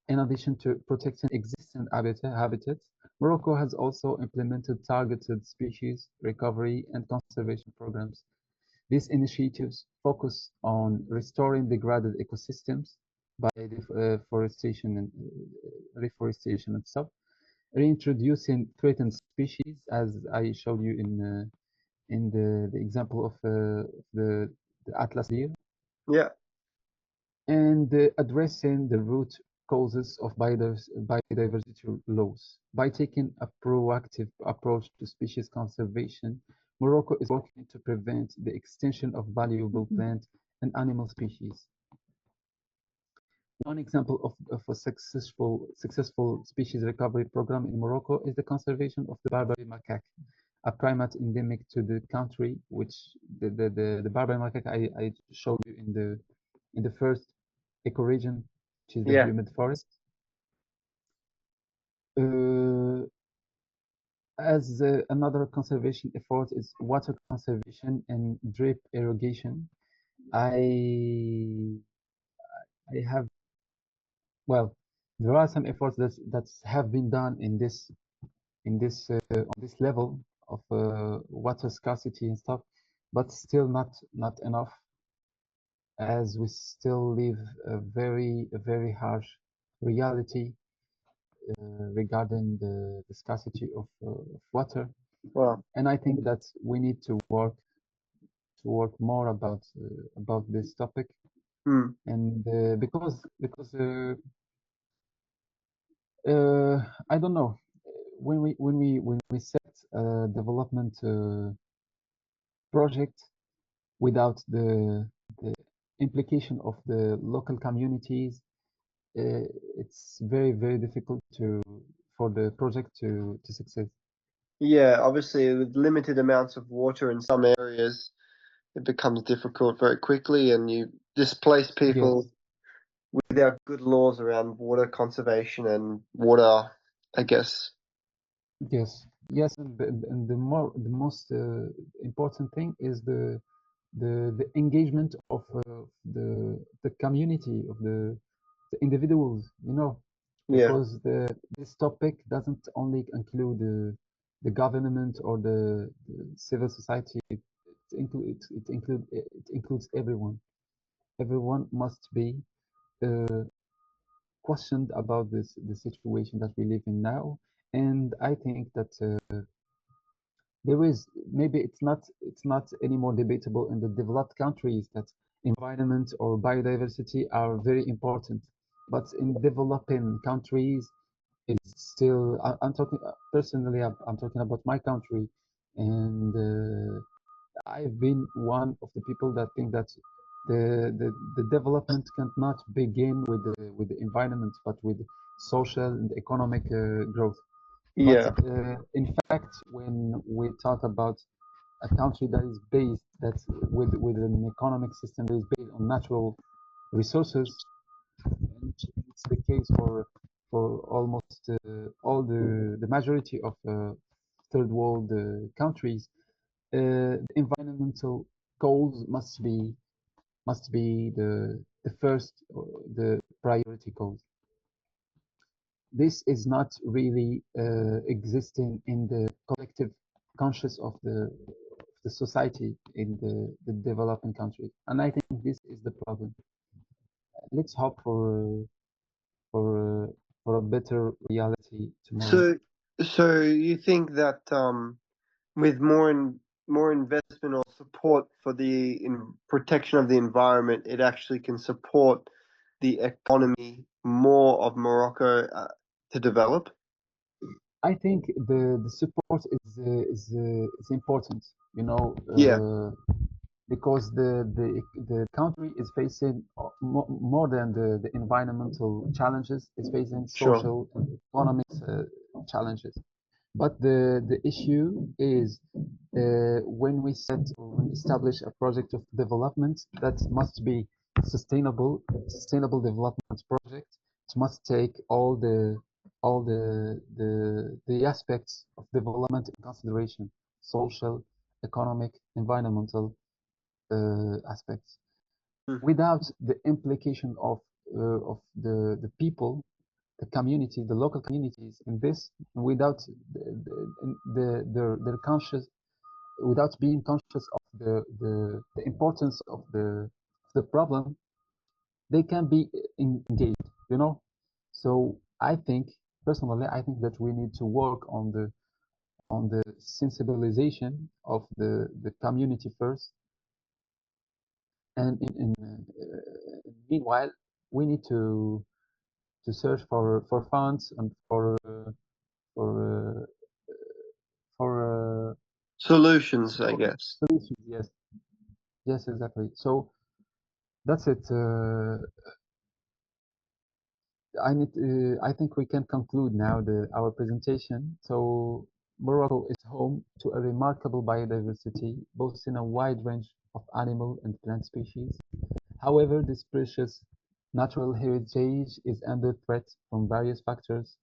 In addition to protecting existing habitats, Morocco has also implemented targeted species recovery and conservation programs. These initiatives focus on restoring degraded ecosystems by reforestation and stuff, reintroducing threatened species, as I showed you in the example of the Atlas deer,
yeah,
and addressing the root causes of biodiversity loss. By taking a proactive approach to species conservation, Morocco is working to prevent the extinction of valuable plant and animal species. One example of a successful species recovery program in Morocco is the conservation of the Barbary macaque, a primate endemic to the country, which the Barbary macaque I showed you in the first ecoregion, which is the
yeah.
humid forest. Uh, as another conservation effort is water conservation and drip irrigation. I I have well, there are some efforts that have been done on this level of water scarcity and stuff, but still not enough, as we still live a very harsh reality regarding the scarcity of water.
Well,
And I think that we need to work more about this topic,
hmm.
and because I don't know, when we set a development project without the implication of the local communities, uh, it's very difficult to for the project to succeed.
Yeah, obviously with limited amounts of water in some areas, it becomes difficult very quickly, and you displace
Yes,
people without good laws around water conservation and water, I guess.
yes, and the most important thing is the engagement of the community of the individuals,
Yeah,
because this topic doesn't only include the government or the civil society. It includes everyone. Everyone must be uh, questioned about the situation that we live in now. And I think that there is maybe it's not anymore debatable in the developed countries that environment or biodiversity are very important, but in developing countries it's still I'm talking personally I'm talking about my country, and I've been one of the people that think that the development cannot begin with the environment, but with social and economic growth. But
yeah,
in fact, when we talk about a country that is based that's with an economic system that is based on natural resources, and it's the case for almost all the majority of third world countries, the environmental goals must be the first the priority goals. This is not really existing in the collective conscious of the society in the developing countries, and I think this is the problem. Let's hope for for a better reality tomorrow.
So, so you think that with more investment or support for the protection of the environment, it actually can support the economy more of Morocco to develop?
I think the support is important,
Yeah,
because the country is facing more than the environmental challenges, is facing
sure.
social and economic challenges. But the issue is when we set or when we establish a project of development that must be sustainable development project, it must take all the aspects of development in consideration, social, economic, environmental aspects.
Mm.
Without the implication of the people, the community, the local communities in this, without their conscious, without being conscious of the importance of the problem, they can be engaged, you know. So I think personally, I think that we need to work on the sensibilization of the community first, and meanwhile, we need to search for funds and for for
Solutions, I
support
guess.
solutions. Yes, yes, exactly. So that's it. I think we can conclude now our presentation. So Morocco is home to a remarkable biodiversity, boasting a wide range of animal and plant species. However, this precious natural heritage is under threat from various factors,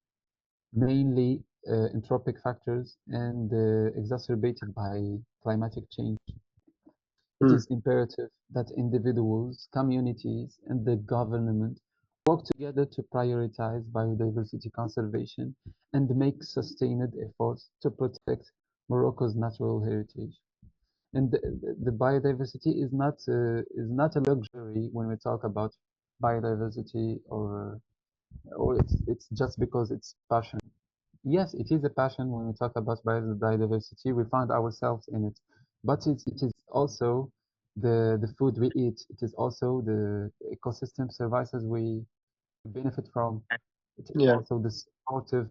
mainly anthropic factors and exacerbated by climatic change. It
Mm.
is imperative that individuals, communities, and the government work together to prioritize biodiversity conservation and make sustained efforts to protect Morocco's natural heritage. And the biodiversity is not a luxury when we talk about biodiversity, or it's just because it's passion. Yes, it is a passion when we talk about biodiversity. We find ourselves in it, but it is also the food we eat. It is also the ecosystem services we benefit from. It is
Yeah.
also the supportive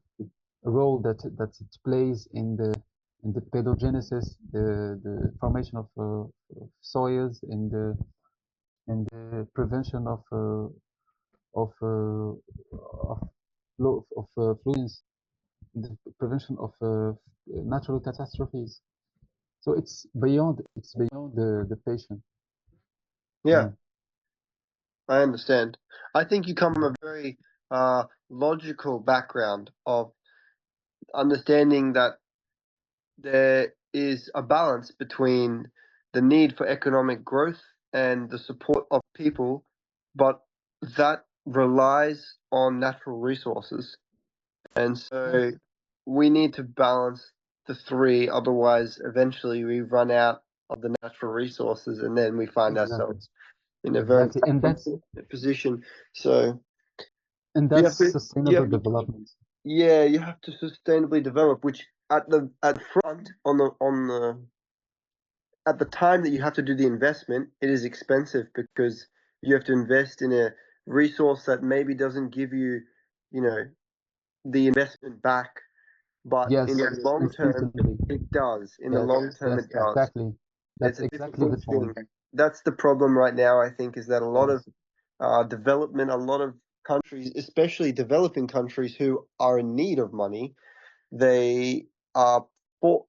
role that it plays in the pedogenesis, the formation of soils, in the prevention of fluence, the prevention of natural catastrophes. So it's beyond the patient.
Yeah,
Yeah.
I understand. I think you come from a very logical background of understanding that there is a balance between the need for economic growth and the support of people, but that relies on natural resources. And so
Yes.
we need to balance the three, otherwise, eventually we run out of the natural resources and then we find
Exactly.
ourselves in a very
Exactly. And that's
unfortunate position. So
and
you
that's
have to, you
sustainable
have to,
development.
yeah, you have to sustainably develop, which at front at the time that you have to do the investment, it is expensive because you have to invest in a resource that maybe doesn't give you, you know, the investment back, but in
Yes.
the long term,
Instantly.
it does. In the
Yes.
long term,
Yes.
it does.
Exactly.
It's
That's
a
exactly the
difficult thing.
point.
That's the problem right now, I think, is that a lot of
Yes.
development, a lot of countries, especially developing countries who are in need of money, they are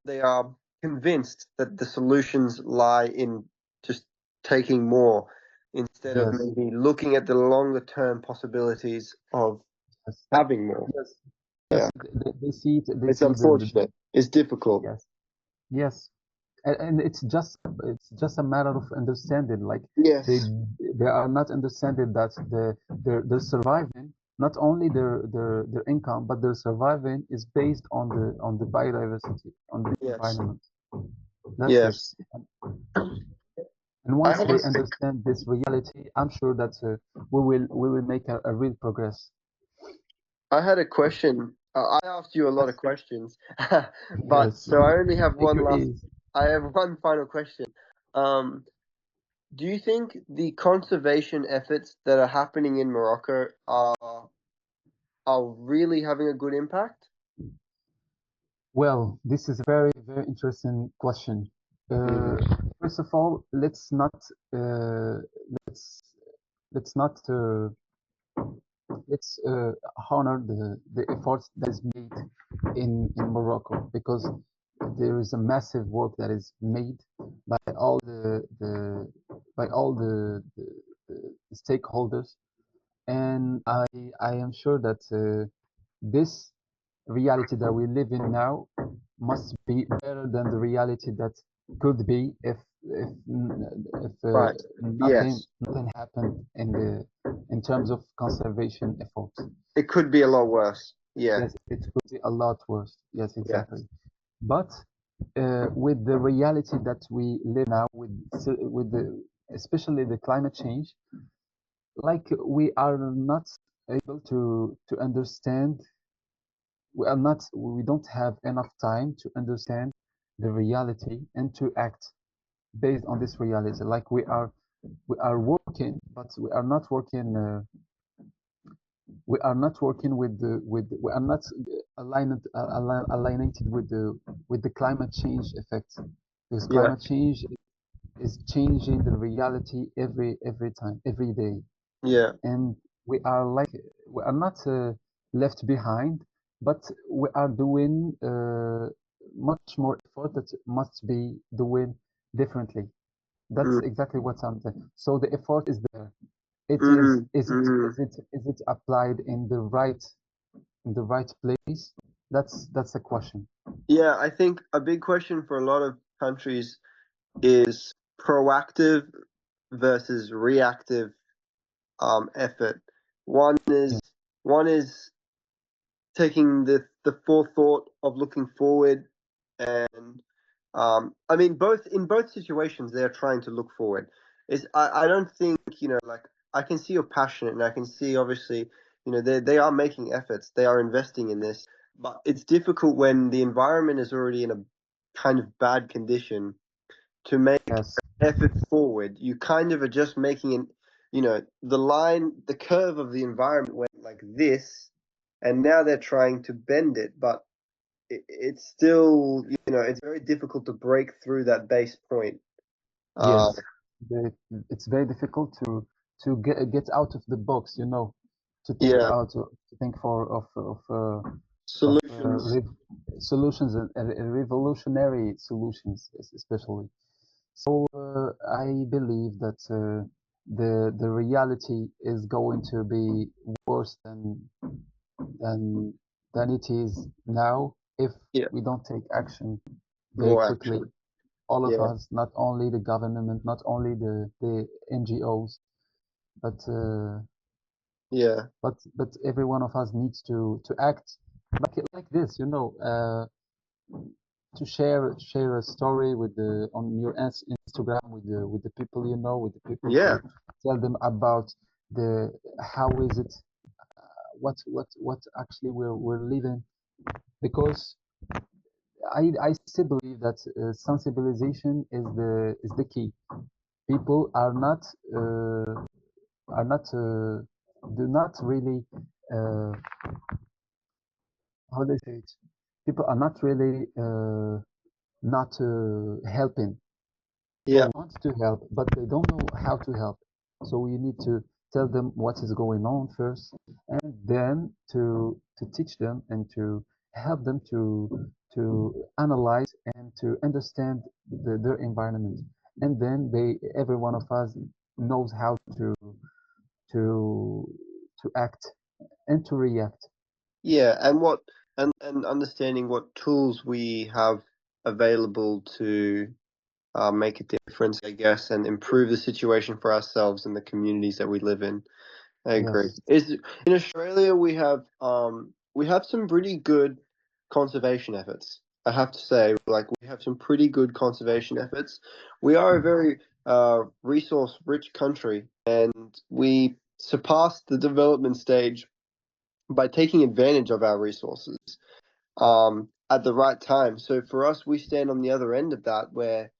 they are convinced that the solutions lie in just taking more instead of
Yes.
maybe looking at the longer term possibilities of
Yes.
having more.
Yes.
Yeah,
Yes. They see it. They
it's
see the
unfortunate. It's difficult.
yes. Yes. And it's just a matter of understanding. Like they
Yes.
they are not understanding that they're surviving. Not only their income, but their surviving is based on the biodiversity, on the
Yes.
environment. That's it.
Yes.
And
I
once
had a,
they understand this reality, I'm sure that we will make a real progress.
I had a question. I asked you a lot of
Yes,
questions, but
yes.
so I only have
Take
one
your
last.
ease.
I have one final question. Um, do you think the conservation efforts that are happening in Morocco are really having a good impact?
Well, this is a very, very interesting question. Uh,
Mm.
First of all, uh, let's not let's honor the efforts that is made in Morocco, because there is a massive work that is made by all the stakeholders, and I am sure that this reality that we live in now must be better than the reality that could be if
Right. Yes.
nothing happened in terms of conservation efforts.
It could be a lot worse. Yeah.
Yes, it could be a lot worse. Yes,
Yeah.
exactly. But with the reality that we live now, with the especially the climate change, like we are not able to understand. We don't have enough time to understand the reality and to act based on this reality. Like we are working, but we are not working we are not aligned with the climate change effects, because
Yeah.
climate change is changing the reality every time, every day.
Yeah.
And we are not left behind, but we are doing much more effort that must be doing differently. That's
Mm.
exactly what I'm saying. So the effort is there. It is
Mm. Mm.
is it applied in the right place? That's a question.
Yeah, I think a big question for a lot of countries is proactive versus reactive effort. One
Yeah.
is one is taking the forethought of looking forward, and I mean both in both situations they're trying to look forward. I don't think, like, I can see you're passionate, and I can see, obviously, they are making efforts, they are investing in this, but it's difficult when the environment is already in a kind of bad condition to make
Yes.
effort forward. You kind of are just making the curve of the environment went like this, and now they're trying to bend it, but it's still, it's very difficult to break through that base point. Uh,
Yes. The, it's very difficult to get out of the box, to think
yeah,
out to think for of
solutions.
solutions, and revolutionary solutions, especially. So I believe that the reality is going to be worse than than it is now if
Yeah,
we don't take action very
more
quickly.
action.
All of
Yeah,
us, not only the government, not only the NGOs, but
yeah,
every one of us needs to act like this, to share a story with the on your Instagram with the people, with the people,
yeah,
to tell them about the how is it, what actually we're living, because I still believe that sensibilization is the key. People are not do not really uh, how they say it. People are not really not helping.
yeah,
People want to help, but they don't know how to help. So we need to tell them what is going on first, and then to teach them and to help them to analyze and to understand their environment. And then every one of us knows how to to act and to react.
yeah. And understanding what tools we have available to make a difference, I guess, and improve the situation for ourselves and the communities that we live in. I agree.
Yes.
Is In Australia we have some pretty good conservation efforts. I have to say, like, we have some pretty good conservation efforts. We are a very resource rich country, and we surpassed the development stage by taking advantage of our resources at the right time. So for us, we stand on the other end of that, where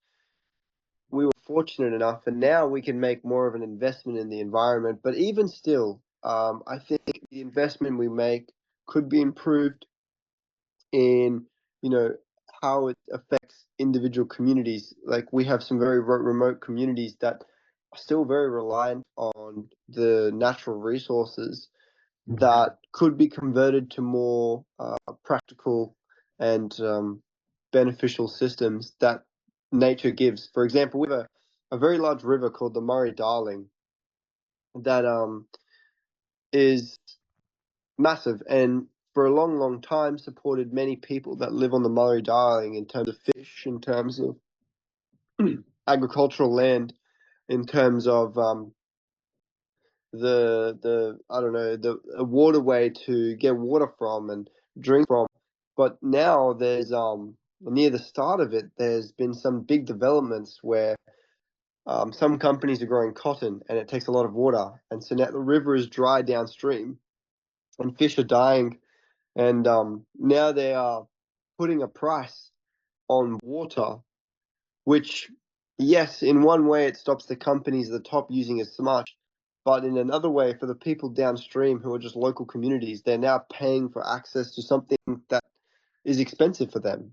we were fortunate enough, and now we can make more of an investment in the environment. But even still, I think the investment we make could be improved in, you know, how it affects individual communities. Like, we have some very remote communities that are still very reliant on the natural resources, that could be converted to more practical and beneficial systems that nature gives. For example, we have a very large river called the Murray-Darling that is massive and for a long, long time supported many people that live on the Murray-Darling in terms of fish, in terms of agricultural land, in terms of the I don't know, the a waterway to get water from and drink from. But now there's near the start of it, there's been some big developments where some companies are growing cotton and it takes a lot of water, and so now the river is dry downstream and fish are dying, and now they are putting a price on water, which, yes, in one way it stops the companies at the top using as much, but in another way, for the people downstream who are just local communities, they're now paying for access to something that is expensive for them.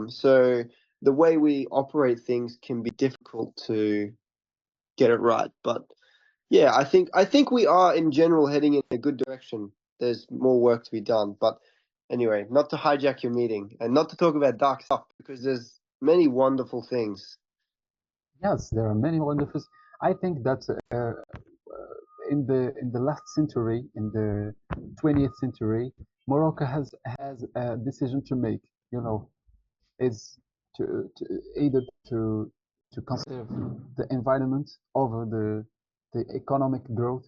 So the way we operate things can be difficult to get it right, but yeah, I think we are in general heading in a good direction. There's more work to be done, but anyway, not to hijack your meeting and not to talk about dark stuff because there's many wonderful things.
Yes, there are many wonderful. I think that in the last century, in the 20th century, Morocco has a decision to make. You know, is to either to conserve the environment over the economic growth,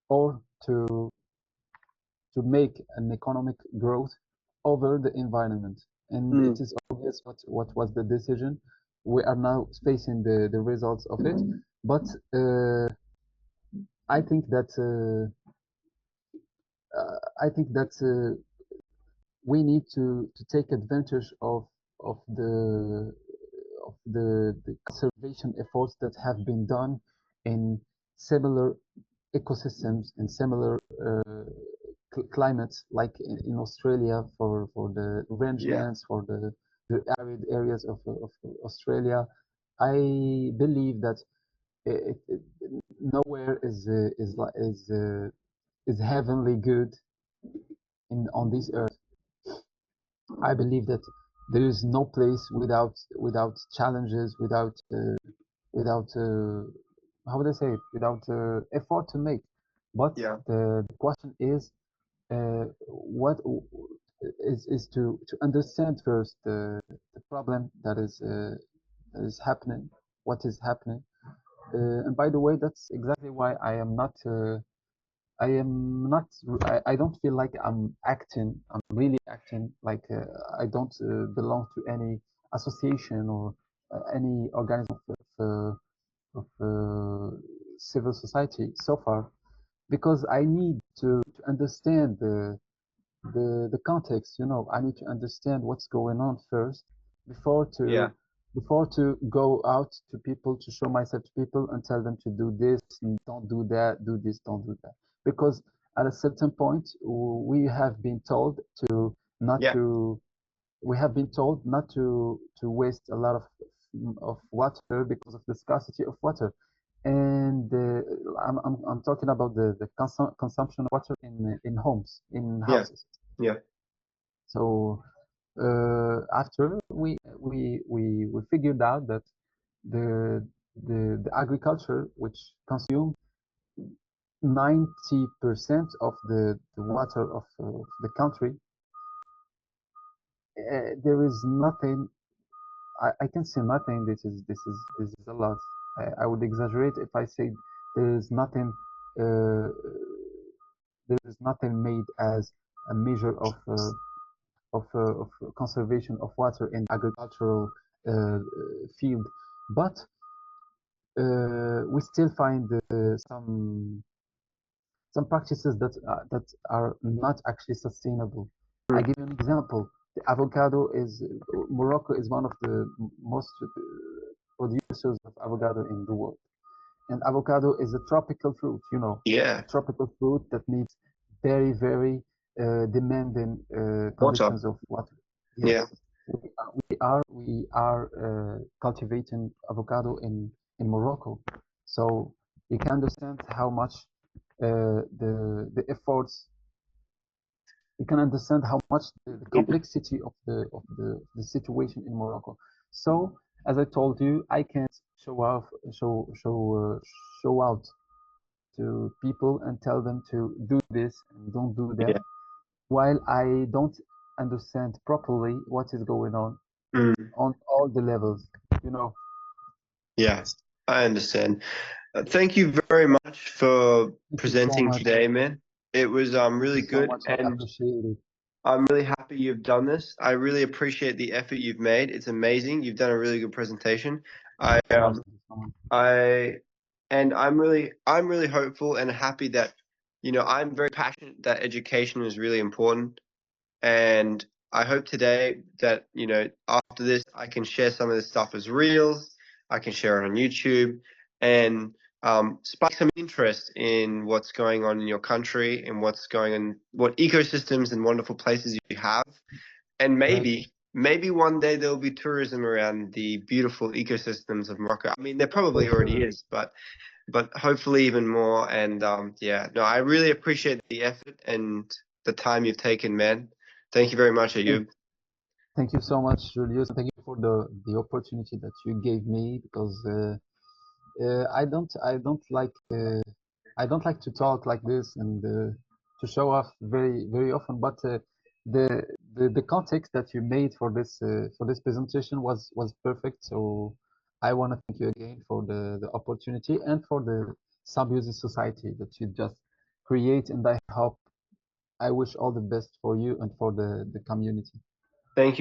or to make an economic growth over the environment. And it
Mm,
is obvious what was the decision. We are now facing the results of it. But I think that I think that we need to take advantage of the conservation efforts that have been done in similar ecosystems and similar climates, like in Australia for the
yeah,
rangelands, for the arid areas of Australia. I believe that it nowhere is heavenly good in on this earth. I believe that there is no place without challenges, without how would I say it? Without effort to make. But
yeah,
the question is, what is to understand first the problem that is happening, what is happening. And by the way, that's exactly why I am not. I don't feel like I'm acting. I'm really acting like I don't belong to any association or any organism of civil society so far, because I need to understand the context. You know, I need to understand what's going on first before
yeah,
before to go out to people, to show myself to people and tell them to do this and don't do that, do this, don't do that. Because at a certain point we have been told to not
yeah,
to we have been told not to waste a lot of water because of the scarcity of water. And I'm talking about the consumption of water in homes, in
yeah,
houses.
yeah,
So after we figured out that the the agriculture, which consume 90% of the water of the country, there is nothing. I can say nothing. This is a lot. I would exaggerate if I say there is nothing. Uh, there is nothing made as a measure of conservation of water in agricultural uh, field, but we still find some practices that are not actually sustainable. I
mm,
give you an example. The avocado is Morocco is one of the most producers of avocado in the world. And avocado is a tropical fruit, you know, a
yeah.
tropical fruit that needs very demanding
Water,
conditions of water.
yeah,
Yes, we are cultivating avocado in Morocco, so you can understand how much the efforts, you can understand how much the complexity of the situation in Morocco. So, as I told you, I can't show out to people and tell them to do this and don't do that,
Yeah.
while I don't understand properly what is going
Mm.
on all the levels, you know.
Yeah, I understand. Thank you very much for
Thank you so
presenting
much.
today, man. It was
Thank
really
you so
good,
much. I
and
appreciate it.
I'm really happy you've done this. I really appreciate the effort you've made. It's amazing. You've done a really good presentation. I
So much. Thank you so much.
I and I'm really hopeful and happy that I'm very passionate that education is really important. And I hope today that, after this, I can share some of this stuff as reels. I can share it on YouTube and spark some interest in what's going on in your country and what's going on, what ecosystems and wonderful places you have. And
Right.
maybe one day there'll be tourism around the beautiful ecosystems of Morocco. I mean, there
For
probably already
sure.
is, but hopefully even more. And yeah, no, I really appreciate the effort and the time you've taken, man. Thank you very much,
Thank,
Ayub.
thank you so much, Julius. Thank you for the opportunity that you gave me, because I don't like to talk like this and to show off very often. But the the context that you made for this presentation was perfect. So I want to thank you again for the opportunity and for the Symbiosis Society that you just create. And I wish all the best for you and for the community.
Thank you.